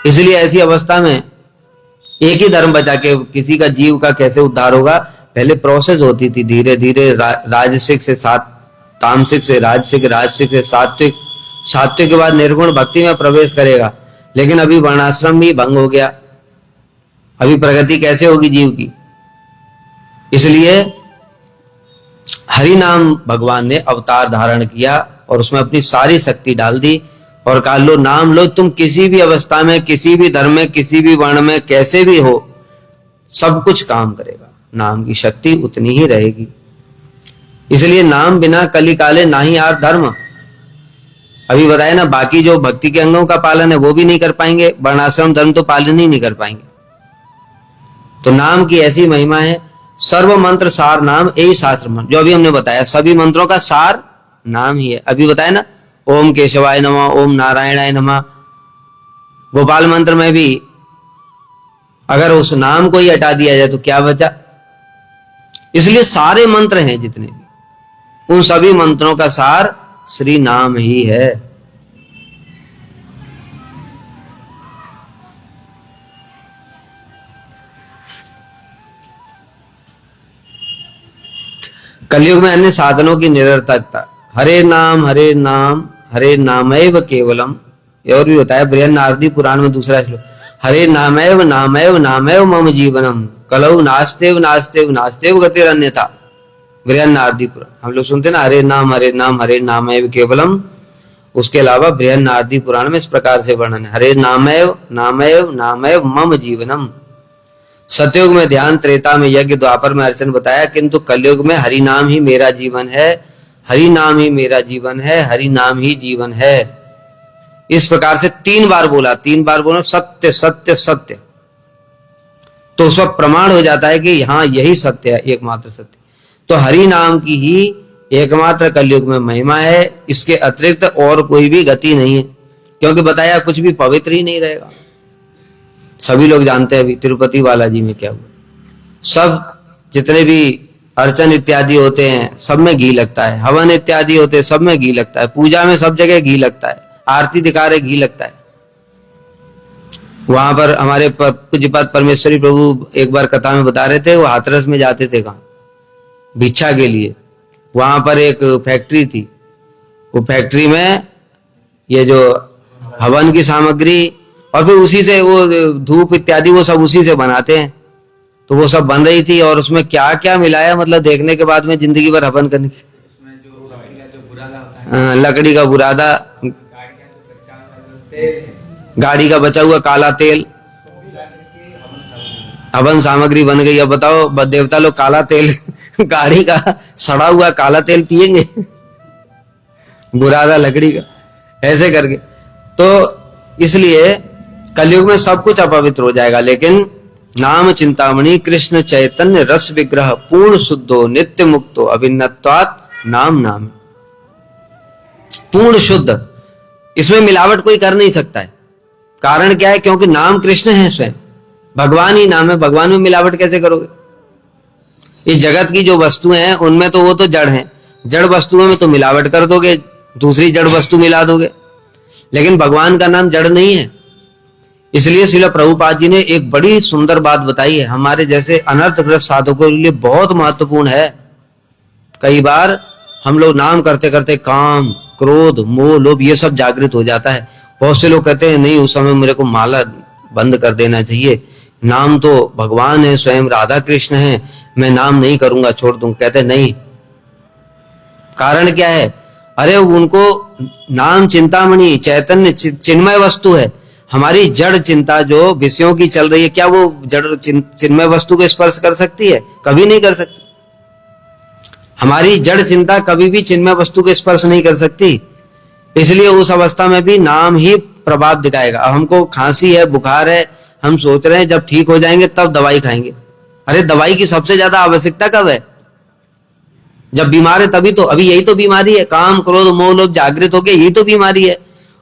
इसलिए ऐसी अवस्था में एक ही धर्म बचा के किसी का जीव का कैसे उद्धार होगा? पहले प्रोसेस होती थी, धीरे धीरे राजसिक से तामसिक से राजसिक, राजसिक से सात्विक, सात्विक के बाद निर्गुण भक्ति में प्रवेश करेगा। लेकिन अभी वर्णाश्रम भी भंग हो गया, अभी प्रगति कैसे होगी जीव की? इसलिए हरि नाम भगवान ने अवतार धारण किया और उसमें अपनी सारी शक्ति डाल दी और कहा लो नाम लो, तुम किसी भी अवस्था में, किसी भी धर्म में, किसी भी वर्ण में, कैसे भी हो, सब कुछ काम करेगा। नाम की शक्ति उतनी ही रहेगी। इसलिए नाम बिना कली काले नाही आर धर्म। अभी बताया ना, बाकी जो भक्ति के अंगों का पालन है वो भी नहीं कर पाएंगे, वर्णाश्रम धर्म तो पालन ही नहीं कर पाएंगे। तो नाम की ऐसी महिमा है। सर्व मंत्र सार नाम, यही शास्त्र मंत्र जो अभी हमने बताया, सभी मंत्रों का सार नाम ही है। अभी बताया ना, ओम केशवाय नमः, ओम नारायणाय नमः। गोपाल मंत्र में भी अगर उस नाम को ही हटा दिया जाए तो क्या बचा? इसलिए सारे मंत्र हैं जितने भी, उन सभी मंत्रों का सार श्री नाम ही है। कलयुग में अन्य साधनों की निरर्थकता। हरे नाम हरे नामैव केवलम। और भी बताया बृहन नारदी पुराण में दूसरा श्लोक, हरे नामैव नामैव नामैव मम जीवनम कलौ नास्तेव नास्तेव नास्तेव गतिरन्यथा। बृहन नारदी पुराण हम लोग सुनते ना, हरे नाम एव केवलम। उसके अलावा बृहन नारदी पुराण में इस प्रकार से वर्णन है, हरे नामैव नामैव नामैव मम जीवनम। सतयुग में ध्यान, त्रेता में यज्ञ, द्वापर में अर्चन बताया, किंतु कलयुग में हरि नाम ही मेरा जीवन है, हरि नाम ही मेरा जीवन है, हरि नाम ही जीवन है। इस प्रकार से 3 बार बोला, सत्य सत्य सत्य। तो उस वक्त प्रमाण हो जाता है कि हाँ यही सत्य है, एकमात्र सत्य। तो हरि नाम की ही एकमात्र कलयुग में महिमा है, इसके अतिरिक्त और कोई भी गति नहीं है। क्योंकि बताया कुछ भी पवित्र ही नहीं रहेगा। सभी लोग जानते हैं अभी तिरुपति बालाजी में क्या हुआ। सब जितने भी अर्चन इत्यादि होते हैं सब में घी लगता है, हवन इत्यादि होते हैं सब में घी लगता है, पूजा में सब जगह घी लगता है, आरती दिखा रहे घी लगता है। वहां पर हमारे पूज्यपाद परमेश्वरी प्रभु एक बार कथा में बता रहे थे, वो हाथरस में जाते थे कहाँ भिक्षा के लिए। वहां पर एक फैक्ट्री थी, वो फैक्ट्री में ये जो हवन की सामग्री और फिर उसी से वो धूप इत्यादि वो सब उसी से बनाते हैं। तो वो सब बन रही थी और उसमें क्या क्या मिलाया, मतलब देखने के बाद में जिंदगी भर हवन करने की। लकड़ी का बुरादा, गाड़ी का बचा हुआ काला तेल, हवन सामग्री बन गई। अब बताओ देवता लोग काला तेल गाड़ी का सड़ा हुआ काला तेल पिएंगे बुरादा लकड़ी का, ऐसे करके। तो इसलिए कलयुग में सब कुछ अपवित्र हो जाएगा। लेकिन नाम चिंतामणि कृष्ण चैतन्य रस विग्रह पूर्ण शुद्धो नित्य मुक्तो अभिन्नत्वात् नाम नाम। पूर्ण शुद्ध, इसमें मिलावट कोई कर नहीं सकता है। कारण क्या है? क्योंकि नाम कृष्ण है स्वयं, भगवान ही नाम है, भगवान में मिलावट कैसे करोगे? इस जगत की जो वस्तुएं हैं उनमें तो वो तो जड़ हैं, जड़ वस्तुओं में तो मिलावट कर दोगे, दूसरी जड़ वस्तु मिला दोगे, लेकिन भगवान का नाम जड़ नहीं है। इसलिए श्रील प्रभुपाद जी ने एक बड़ी सुंदर बात बताई है, हमारे जैसे अनर्थग्रस्त साधकों के लिए बहुत महत्वपूर्ण है। कई बार हम लोग नाम करते करते काम, क्रोध, मोह, लोभ ये सब जागृत हो जाता है। बहुत से लोग कहते हैं नहीं, उस समय मेरे को माला बंद कर देना चाहिए, नाम तो भगवान है, स्वयं राधा कृष्ण है, मैं नाम नहीं करूंगा, छोड़ दूंगा। कहते नहीं, कारण क्या है? अरे उनको नाम चिंतामणि चैतन्य चिन्मय वस्तु है। हमारी जड़ चिंता जो विषयों की चल रही है, क्या वो जड़ चिन्मय वस्तु को स्पर्श कर सकती है? कभी नहीं कर सकती। हमारी जड़ चिंता कभी भी चिन्मय वस्तु को स्पर्श नहीं कर सकती। इसलिए उस अवस्था में भी नाम ही प्रभाव दिखाएगा। अब हमको खांसी है, बुखार है, हम सोच रहे हैं जब ठीक हो जाएंगे तब दवाई खाएंगे। अरे दवाई की सबसे ज्यादा आवश्यकता कब है? जब बीमार है तभी तो। अभी यही तो बीमारी है, काम, क्रोध, मोह, लोभ जागृत हो गए, यही तो बीमारी है।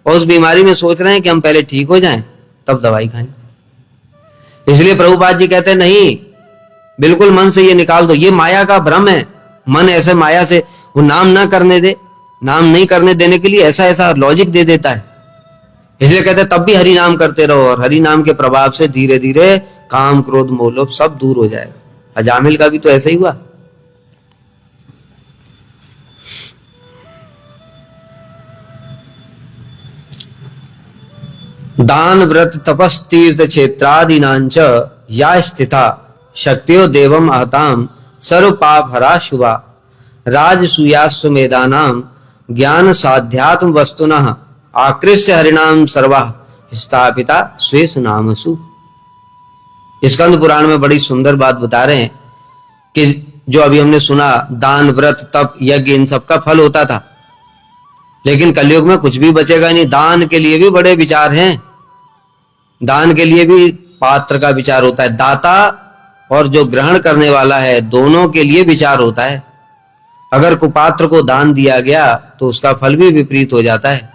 और उस बीमारी में सोच रहे हैं कि हम पहले ठीक हो जाएं तब दवाई खाएं। इसलिए प्रभुपाद जी कहते हैं नहीं, बिल्कुल मन से ये निकाल दो, ये माया का भ्रम है। मन ऐसे माया से वो नाम ना करने दे, नाम नहीं करने देने के लिए ऐसा ऐसा लॉजिक दे देता है। इसलिए कहते हैं तब भी हरि नाम करते रहो, और हरि नाम के प्रभाव से धीरे धीरे काम, क्रोध, मोह, लोभ सब दूर हो जाएगा। अजामिल का भी तो ऐसा ही हुआ। दान, व्रत, तपस्, तीर्थ क्षेत्रादीनांच या स्थिता शक्तियो देवम अहताम सर्व पाप हरा शुभा राजसूयास्वमेधानाम ज्ञान साध्यात्म वस्तुनः आकृष्य हरिणाम सर्वा स्थापिता स्वेश नामसु। स्कंद पुराण में बड़ी सुंदर बात बता रहे हैं कि जो अभी हमने सुना, दान, व्रत, तप, यज्ञ, इन सब का फल होता था, लेकिन कलयुग में कुछ भी बचेगा नहीं। दान के लिए भी बड़े विचार हैं, दान के लिए भी पात्र का विचार होता है, दाता और जो ग्रहण करने वाला है दोनों के लिए विचार होता है। अगर कुपात्र को दान दिया गया तो उसका फल भी विपरीत हो जाता है।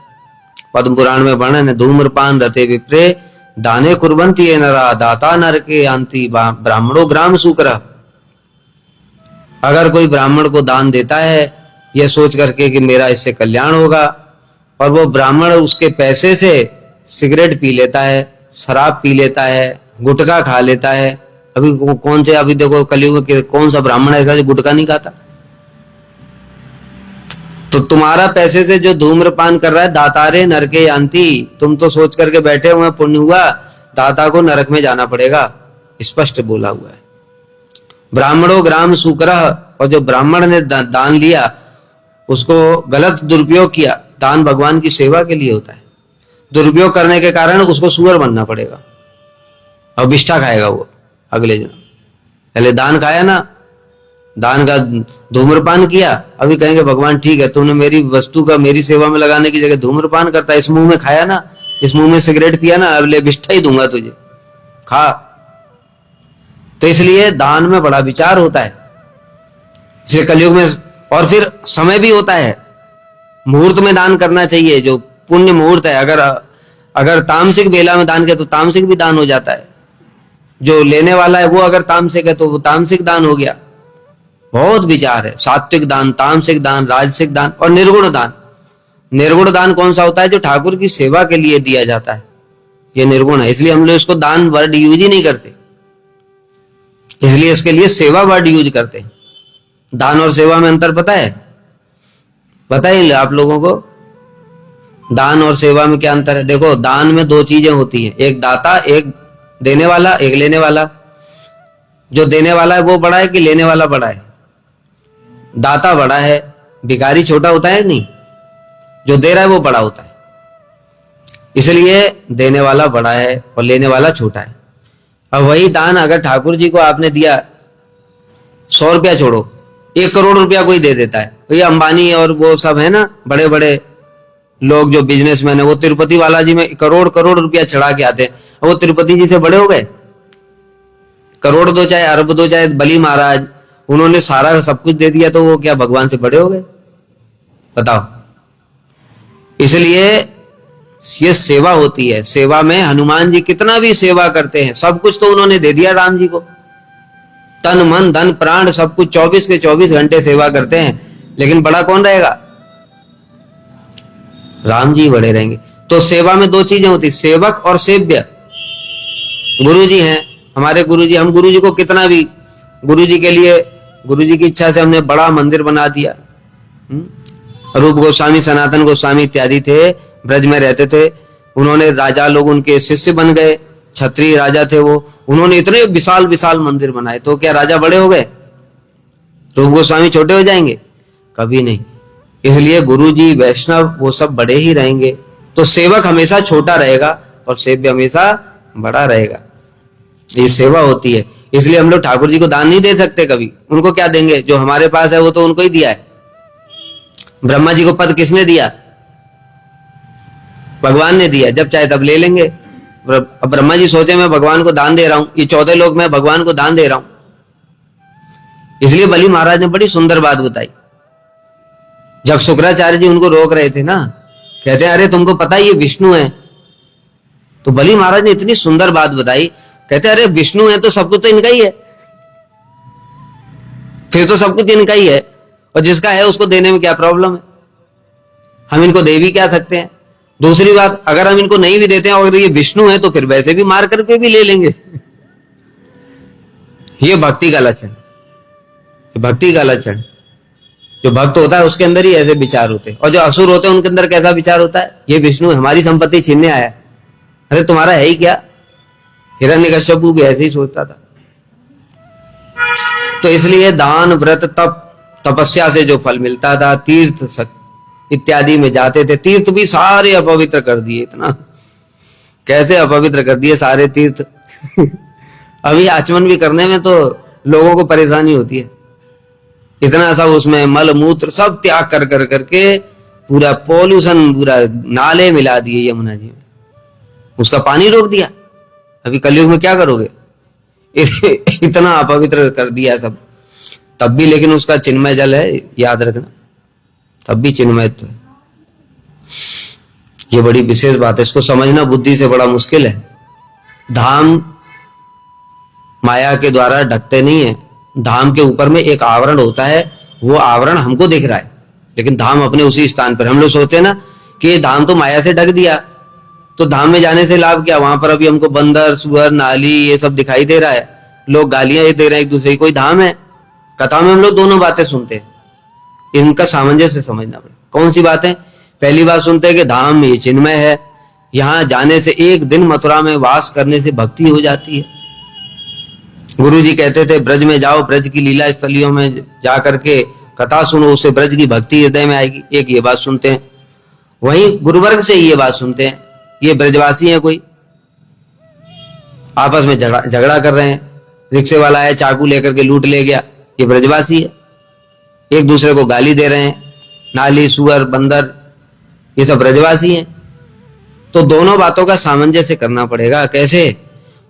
पद्म पुराण में वर्णन है, धूम्रपान रते विप्रे दाने कुर्वन्ति ये नरा दाता नरके यान्ति ब्राह्मणो ग्राम सूकरा। अगर कोई ब्राह्मण को दान देता है यह सोच करके कि मेरा इससे कल्याण होगा, और वो ब्राह्मण उसके पैसे से सिगरेट पी लेता है, शराब पी लेता है, गुटखा खा लेता है। अभी कौन से, अभी देखो कलयुग में कौन सा ब्राह्मण ऐसा जो गुटखा नहीं खाता? तो तुम्हारा पैसे से जो धूम्रपान कर रहा है, दातारे नरके यान्ति, तुम तो सोच करके बैठे हुए पुण्य हुआ, दाता को नरक में जाना पड़ेगा, स्पष्ट बोला हुआ है। ब्राह्मणों ग्राम सुकरह, और जो ब्राह्मण ने दान लिया उसको गलत दुरुपयोग किया। दान भगवान की सेवा के लिए होता है, दुरुपयोग करने के कारण उसको सुअर बनना पड़ेगा और विष्ठा खाएगा वो अगले जन्म। पहले दान खाया ना, दान का धूम्रपान किया, अभी कहेंगे भगवान ठीक है, तुमने मेरी वस्तु का मेरी सेवा में लगाने की जगह धूम्रपान करता है, इस मुंह में खाया ना, इस मुंह में सिगरेट पिया ना, अब ले विष्ठा ही दूंगा तुझे, खा। तो इसलिए दान में बड़ा विचार होता है, इसलिए कलयुग में। और फिर समय भी होता है, मुहूर्त में दान करना चाहिए, जो पुण्य मुहूर्त है। अगर तामसिक बेला में दान किया तो तामसिक भी दान हो जाता है। जो लेने वाला है वो अगर तामसिक है तो वो तामसिक दान हो गया। बहुत विचार है, सात्विक दान, तामसिक दान, राजसिक दान और निर्गुण दान। निर्गुण दान कौन सा होता है? जो ठाकुर की सेवा के लिए दिया जाता है, ये निर्गुण है। इसलिए हम लोग इसको दान वर्ड यूज ही नहीं करते, इसलिए इसके लिए सेवा वर्ड यूज करते हैं। दान और सेवा में अंतर पता है? पता ही आप लोगों को दान और सेवा में क्या अंतर है? देखो, दान में दो चीजें होती हैं, एक दाता, एक देने वाला, एक लेने वाला। जो देने वाला है वो बड़ा है कि लेने वाला बड़ा है? दाता बड़ा है, भिखारी छोटा होता है नहीं, जो दे रहा है वो बड़ा होता है। इसलिए देने वाला बड़ा है और लेने वाला छोटा है। अब वही दान अगर ठाकुर जी को आपने दिया, 100 रुपया छोड़ो, 1 करोड़ रुपया कोई दे देता है। भैया अंबानी और वो सब है ना, बड़े बड़े लोग जो बिजनेसमैन है, वो तिरुपति बालाजी में करोड़ करोड़ रुपया चढ़ा के आते हैं। वो तिरुपति जी से बड़े हो गए? करोड़ दो चाहे अरब दो चाहे बली महाराज, उन्होंने सारा सब कुछ दे दिया, तो वो क्या भगवान से बड़े हो गए? बताओ। इसलिए ये सेवा होती है। सेवा में हनुमान जी कितना भी सेवा करते हैं, सब कुछ तो उन्होंने दे दिया राम जी को, तन मन धन प्राण सब कुछ, 24 के 24 घंटे सेवा करते हैं, लेकिन बड़ा कौन रहेगा? राम जी बड़े रहेंगे। तो सेवा में दो चीजें होती, सेवक और सेव्य। गुरु जी हैं हमारे, गुरु जी, हम गुरु जी को कितना भी, गुरु जी के लिए, गुरु जी की इच्छा से हमने बड़ा मंदिर बना दिया। रूप गोस्वामी, सनातन गोस्वामी इत्यादि थे, ब्रज में रहते थे, उन्होंने, राजा लोग उनके शिष्य बन गए, क्षत्रिय राजा थे वो, उन्होंने इतने विशाल विशाल मंदिर बनाए, तो क्या राजा बड़े हो गए? रूप गोस्वामी छोटे हो जाएंगे? कभी नहीं। इसलिए गुरु जी, वैष्णव, वो सब बड़े ही रहेंगे। तो सेवक हमेशा छोटा रहेगा और सेव्य हमेशा बड़ा रहेगा। ये सेवा होती है। इसलिए हम लोग ठाकुर जी को दान नहीं दे सकते कभी। उनको क्या देंगे? जो हमारे पास है वो तो उनको ही दिया है। ब्रह्मा जी को पद किसने दिया? भगवान ने दिया, जब चाहे तब ले लेंगे। अब ब्रह्मा जी सोचे मैं भगवान को दान दे रहा हूं, ये 14 लोग मैं भगवान को दान दे रहा हूं। इसलिए बलि महाराज ने बड़ी सुंदर बात बताई। जब शुक्राचार्य जी उनको रोक रहे थे ना, कहते हैं अरे तुमको पता है ये विष्णु है, तो बलि महाराज ने इतनी सुंदर बात बताई, कहते अरे विष्णु है तो सब कुछ तो इनका ही है, फिर तो सब कुछ इनका ही है, और जिसका है उसको देने में क्या प्रॉब्लम है? हम इनको दे भी क्या सकते हैं। दूसरी बात, अगर हम इनको नहीं भी देते हैं और ये विष्णु है तो फिर वैसे भी मार करके भी ले लेंगे। ये भक्ति का लक्षण, भक्ति का लक्षण। जो भक्त होता है उसके अंदर ही ऐसे विचार होते हैं, और जो असुर होते हैं उनके अंदर कैसा विचार होता है? ये विष्णु हमारी संपत्ति छीनने आया, अरे तुम्हारा है ही क्या? हिरण्यकश्यपु भी ऐसे ही सोचता था। तो इसलिए दान, व्रत, तप, तपस्या से जो फल मिलता था, तीर्थ इत्यादि में जाते थे, तीर्थ भी सारे अपवित्र कर दिए। इतना कैसे अपवित्र कर दिए सारे तीर्थ। अभी आचमन भी करने में तो लोगों को परेशानी होती है, इतना सब उसमें मल मूत्र सब त्याग कर कर करके पूरा पॉल्यूशन, पूरा नाले मिला दिए यमुना जी में, उसका पानी रोक दिया। अभी कलयुग में क्या करोगे? इतना अपवित्र कर दिया सब। तब भी लेकिन उसका चिन्मय जल है, याद रखना, तब भी चिन्मयत्व है। ये बड़ी विशेष बात है, इसको समझना बुद्धि से बड़ा मुश्किल है। धाम माया के द्वारा ढकते नहीं है, धाम के ऊपर में एक आवरण होता है, वो आवरण हमको दिख रहा है, लेकिन धाम अपने उसी स्थान पर। हम लोग सोचते हैं ना कि धाम तो माया से ढक दिया, तो धाम में जाने से लाभ क्या? वहां पर अभी हमको बंदर, सुअर, नाली ये सब दिखाई दे रहा है, लोग गालियां ये दे रहे हैं एक दूसरे की, कोई धाम है? कथा में हम लोग दोनों बातें सुनते हैं, इनका सामंजस्य समझना पड़ेगा। कौन सी बातें? पहली बात सुनते हैं कि धाम ये चिन्मय है, यहां जाने से, एक दिन मथुरा में वास करने से भक्ति हो जाती है। गुरु जी कहते थे ब्रज में जाओ, ब्रज की लीला स्थलियों में जा करके कथा सुनो, उससे ब्रज की भक्ति हृदय में आएगी। एक ये बात सुनते हैं। वहीं गुरुवर्ग से ये बात सुनते हैं, ये ब्रजवासी है, कोई आपस में झगड़ा कर रहे हैं, रिक्शे वाला है चाकू लेकर के लूट ले गया, ये ब्रजवासी है। एक दूसरे को गाली दे रहे हैं, नाली, सुअर, बंदर, ये सब ब्रजवासी हैं। तो दोनों बातों का सामंजस्य करना पड़ेगा। कैसे?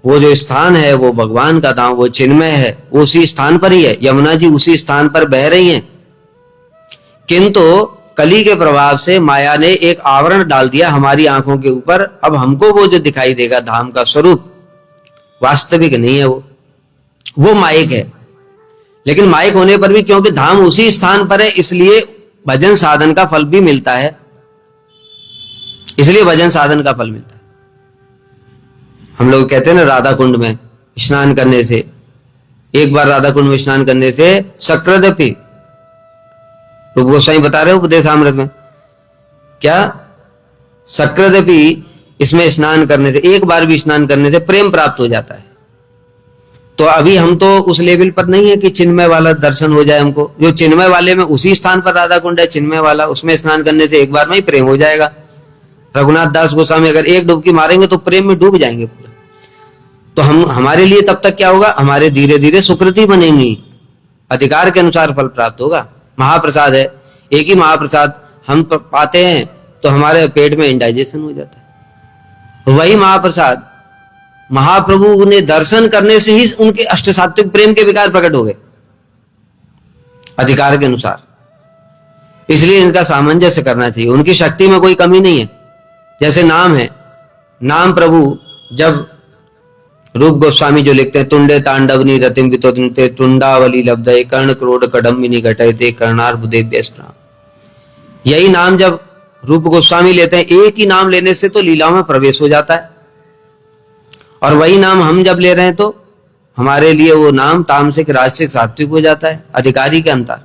वो जो स्थान है वो भगवान का धाम, वो चिन्मय है, उसी स्थान पर ही है। यमुना जी उसी स्थान पर बह रही हैं, किंतु कली के प्रभाव से माया ने एक आवरण डाल दिया हमारी आंखों के ऊपर। अब हमको वो जो दिखाई देगा धाम का स्वरूप, वास्तविक नहीं है, वो माइक है। लेकिन माइक होने पर भी, क्योंकि धाम उसी स्थान पर है, इसलिए भजन साधन का फल भी मिलता है, इसलिए भजन साधन का फल मिलता है। हम लोग कहते हैं ना, राधा कुंड में स्नान करने से, एक बार राधा कुंड में स्नान करने से सकृदपि, रूप गोस्वामी बता रहे उपदेशामृत में, क्या सकृदपि, इसमें स्नान करने से, एक बार भी स्नान करने से प्रेम प्राप्त हो जाता है। तो अभी हम तो उस लेवल पर नहीं है कि चिन्मय वाला दर्शन हो जाए हमको। जो चिन्मय वाले में उसी स्थान पर राधा कुंड है चिन्मय वाला, उसमें स्नान करने से एक बार में ही प्रेम हो जाएगा। रघुनाथ दास गोस्वामी अगर एक डुबकी मारेंगे तो प्रेम में डूब जाएंगे पूरा। तो हमारे लिए तब तक क्या होगा? हमारे धीरे धीरे सुकृति बनेंगी, अधिकार के अनुसार फल प्राप्त होगा। महाप्रसाद है, एक ही महाप्रसाद हम पाते हैं तो हमारे पेट में इंडाइजेशन हो जाता है। वही महाप्रसाद महाप्रभु ने दर्शन करने से ही उनके अष्ट सात्विक प्रेम के विकार प्रकट हो गए, अधिकार के अनुसार। इसलिए इनका सामंजस्य करना चाहिए। उनकी शक्ति में कोई कमी नहीं है, जैसे नाम है, नाम प्रभु जब रूप गोस्वामी जो लिखते हैं, तुंडे तांडवनी रतिम वितोदन्ते तुंडावली लब्धये कर्ण क्रोड कदम्बिनी घटयते कर्णार्बुदेभ्यः स्मृणाम। यही नाम जब रूप गोस्वामी लेते हैं, एक ही नाम लेने से तो लीला में प्रवेश हो जाता है, और वही नाम हम जब ले रहे हैं तो हमारे लिए वो नाम तामसिक राजसिक सात्विक हो जाता है, अधिकारी के अंतर।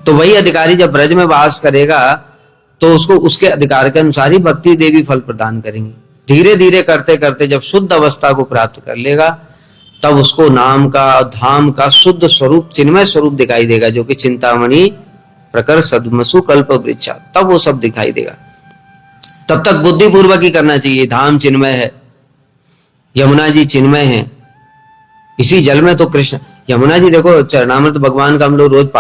तो वही अधिकारी जब ब्रज में वास करेगा तो उसको उसके अधिकार के अनुसार ही भक्ति देवी फल प्रदान करेंगी। धीरे धीरे करते करते जब शुद्ध अवस्था को प्राप्त कर लेगा तब उसको नाम का, धाम का शुद्ध स्वरूप, चिन्मय स्वरूप दिखाई देगा, जो कि चिंतामणि प्रकर सद्मसु कल्प वृक्षा, तब वो सब दिखाई देगा। तब तक बुद्धिपूर्वक ही करना चाहिए। धाम चिन्मय है, यमुना जी चिन्मय है, इसी जल में तो कृष्ण, यमुना जी देखो चरणामृत भगवान का हम लोग रोज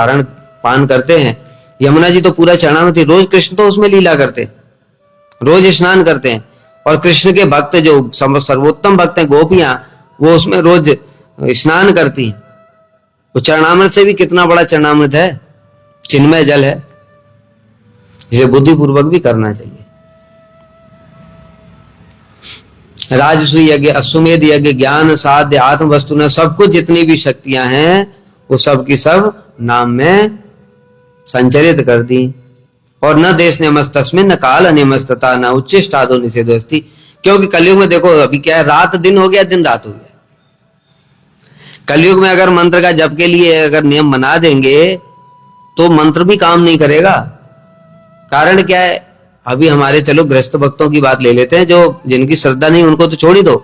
पान करते हैं, यमुना जी तो पूरा चरणामृत, रोज कृष्ण तो उसमें लीला करते हैं, रोज स्नान करते हैं, और कृष्ण के भक्त जो सर्वोत्तम भक्त हैं गोपियां, वो उसमें रोज स्नान करती हैं। वो चरणामृत से भी कितना बड़ा चरणामृत है, चिन्मय जल है, इसे बुद्धिपूर्वक भी करना चाहिए। राजसूय यज्ञ, अश्वमेध यज्ञ, ज्ञान साध्य आत्म वस्तु न, सब कुछ जितनी भी शक्तियां हैं वो सब की सब नाम में संचरित कर दी। और न देश नियमस तस्मिन न काल अनियमस्तता न उच्चिष्टादो निषेधोस्ति, क्योंकि कलयुग में देखो अभी क्या है, रात दिन हो गया, दिन रात हो गया। कलयुग में अगर मंत्र का जप के लिए अगर नियम बना देंगे तो मंत्र भी काम नहीं करेगा। कारण क्या है, अभी हमारे, चलो गृहस्थ भक्तों की बात ले लेते हैं, जो जिनकी श्रद्धा नहीं उनको तो छोड़ ही दो।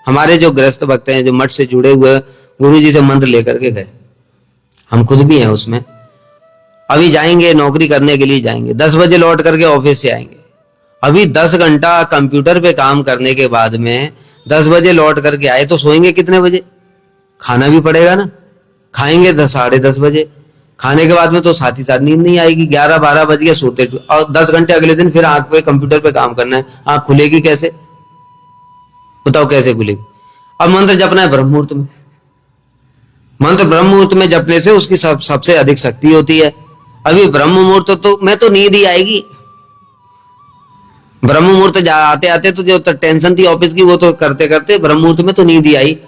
हमारे जो गृहस्थ भक्त हैं, जो मठ से जुड़े हुए, गुरु जी से मंत्र लेकर के गए, हम खुद भी हैं उसमें। अभी जाएंगे नौकरी करने के लिए, जाएंगे 10 बजे लौट करके ऑफिस से आएंगे, अभी 10 घंटा कंप्यूटर पे काम करने के बाद में 10 बजे लौट करके आए तो सोएंगे कितने बजे? खाना भी पड़ेगा ना, खाएंगे 10-10:30 बजे, खाने के बाद में तो साथ ही साथ नींद नहीं आएगी, 11-12 बज गए सोते, और 10 घंटे अगले दिन फिर आंख पे कंप्यूटर पे काम करना है, आंख खुलेगी कैसे? बताओ कैसे खुलेगी? अब मंत्र जपना है ब्रह्म मुहूर्त में, मंत्र ब्रह्म मुहूर्त में जपने से उसकी सबसे अधिक शक्ति होती है। अभी ब्रह्म मुहूर्त तो में तो नींद ही आएगी, ब्रह्म मुहूर्त आते आते तो जो टेंशन थी ऑफिस की वो तो करते करते ब्रह्म मुहूर्त में तो नींद ही आई।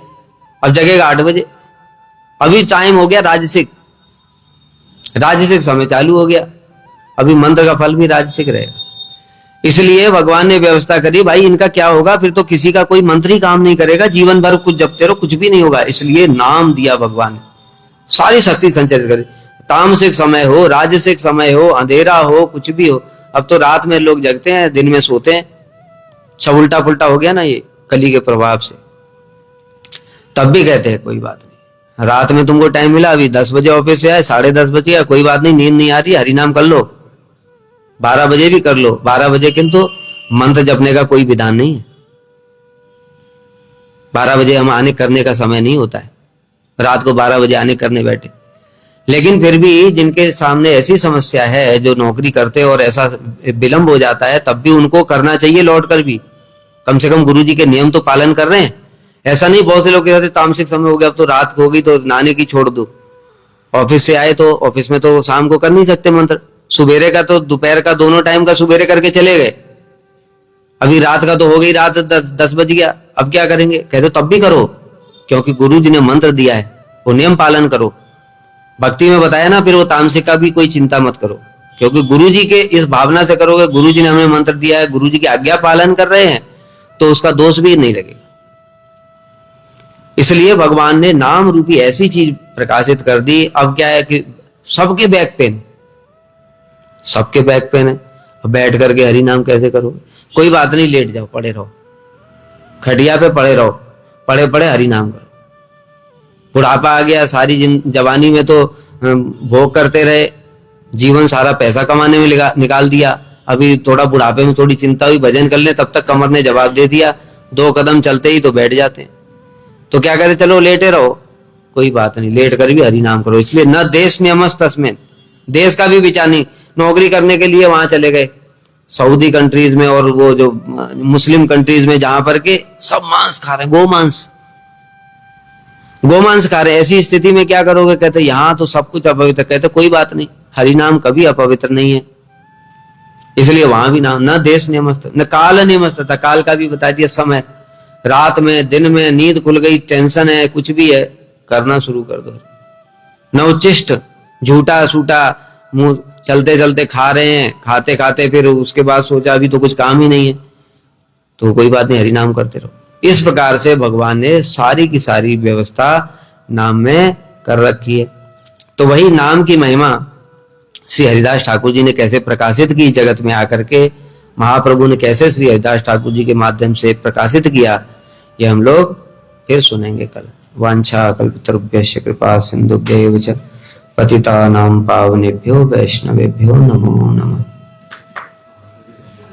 अब जगेगा 8 बजे, अभी टाइम हो गया राजसिक, राजसिक समय चालू हो गया, अभी मंत्र का फल भी राजसिक रहेगा। इसलिए भगवान ने व्यवस्था करी, भाई इनका क्या होगा, फिर तो किसी का कोई मंत्र ही काम नहीं करेगा, जीवन भर कुछ जपते रहो कुछ भी नहीं होगा। इसलिए नाम दिया भगवान ने, सारी शक्ति संचरित करी, तामसिक समय हो, राजसिक समय हो, अंधेरा हो, कुछ भी हो। अब तो रात में लोग जगते हैं, दिन में सोते हैं, सब उल्टा पुल्टा हो गया ना ये कली के प्रभाव से। तब भी कहते हैं कोई बात नहीं, रात में तुमको टाइम मिला, अभी 10 बजे ऑफिस से आए, 10:30 बजे आए, कोई बात नहीं, नींद नहीं आ रही, हरिनाम कर लो, 12 बजे भी कर लो, 12 बजे किंतु मंत्र जपने का कोई विधान नहीं है, 12 बजे हम आने करने का समय नहीं होता है, रात को 12 बजे आने करने बैठे। लेकिन फिर भी जिनके सामने ऐसी समस्या है, जो नौकरी करते हैं और ऐसा विलंब हो जाता है, तब भी उनको करना चाहिए लौट कर भी, कम से कम गुरुजी के नियम तो पालन कर रहे हैं। ऐसा नहीं बहुत से लोग कहते तामसिक समय हो गया, अब तो रात हो गई तो नहाने की छोड़ दो, ऑफिस से आए तो ऑफिस में तो शाम को कर नहीं सकते मंत्र, सुबेरे का तो दोपहर का दोनों टाइम का सुबेरे करके चले गए, अभी रात का तो हो गई, रात 10 बज गया, अब क्या करेंगे? कहते तब भी करो, क्योंकि गुरु जी ने मंत्र दिया है, वो नियम पालन करो। भक्ति में बताया ना, फिर वो तामसिक का भी कोई चिंता मत करो, क्योंकि गुरु जी के इस भावना से करोगे, गुरु जी ने हमें मंत्र दिया है, गुरु जी की आज्ञा पालन कर रहे हैं, तो उसका दोष भी नहीं लगेगा। इसलिए भगवान ने नाम रूपी ऐसी चीज प्रकाशित कर दी। अब क्या है कि सबके बैक पेन, सबके बैक पेन है, अब बैठ करके हरि नाम कैसे करोगे? कोई बात नहीं, लेट जाओ, पड़े रहो, खटिया पे पड़े रहो, पड़े पड़े हरि नाम करो। बुढ़ापा आ गया, सारी जवानी में तो भोग करते रहे, जीवन सारा पैसा कमाने में निकाल दिया, अभी थोड़ा बुढ़ापे में थोड़ी चिंता हुई, भजन कर ले, तब तक कमर ने जवाब दे दिया, 2 कदम चलते ही तो बैठ जाते हैं। तो क्या करे, चलो लेटे रहो, कोई बात नहीं, लेट कर भी हरि नाम करो। इसलिए न देश नियमस तस्मिन, देश का भी विचार नहीं। नौकरी करने के लिए वहां चले गए सऊदी कंट्रीज में, और वो जो मुस्लिम कंट्रीज में, जहां पर के सब मांस खा रहे हैं, गोमांस खा रहे हैं, ऐसी स्थिति में क्या करोगे? कहते यहाँ तो सब कुछ अपवित्र। कहते कोई बात नहीं, हरि नाम कभी अपवित्र नहीं है। इसलिए वहां भी नाम, न देश नियमस्त न काल नियमस्त था, काल का भी बता दिया, समय, रात में दिन में, नींद खुल गई, टेंशन है, कुछ भी है, करना शुरू कर दो। न उच्चिष्ट, झूठा सूटा, मुंह चलते चलते खा रहे हैं, खाते खाते फिर उसके बाद सोचा अभी तो कुछ काम ही नहीं है, तो कोई बात नहीं, हरि नाम करते रहो। इस प्रकार से भगवान ने सारी की सारी व्यवस्था नाम में कर रखी है। तो वही नाम की महिमा श्री हरिदास ठाकुर जी ने कैसे प्रकाशित की जगत में आकर के, महाप्रभु ने कैसे श्री हरिदास ठाकुर जी के माध्यम से प्रकाशित किया, ये हम लोग फिर सुनेंगे कल। वांछा कल्पतरुभ्यश्च कृपा सिंधुभ्यैव च पतितानां पावनेभ्यो वैष्णवेभ्यो नमो नमः।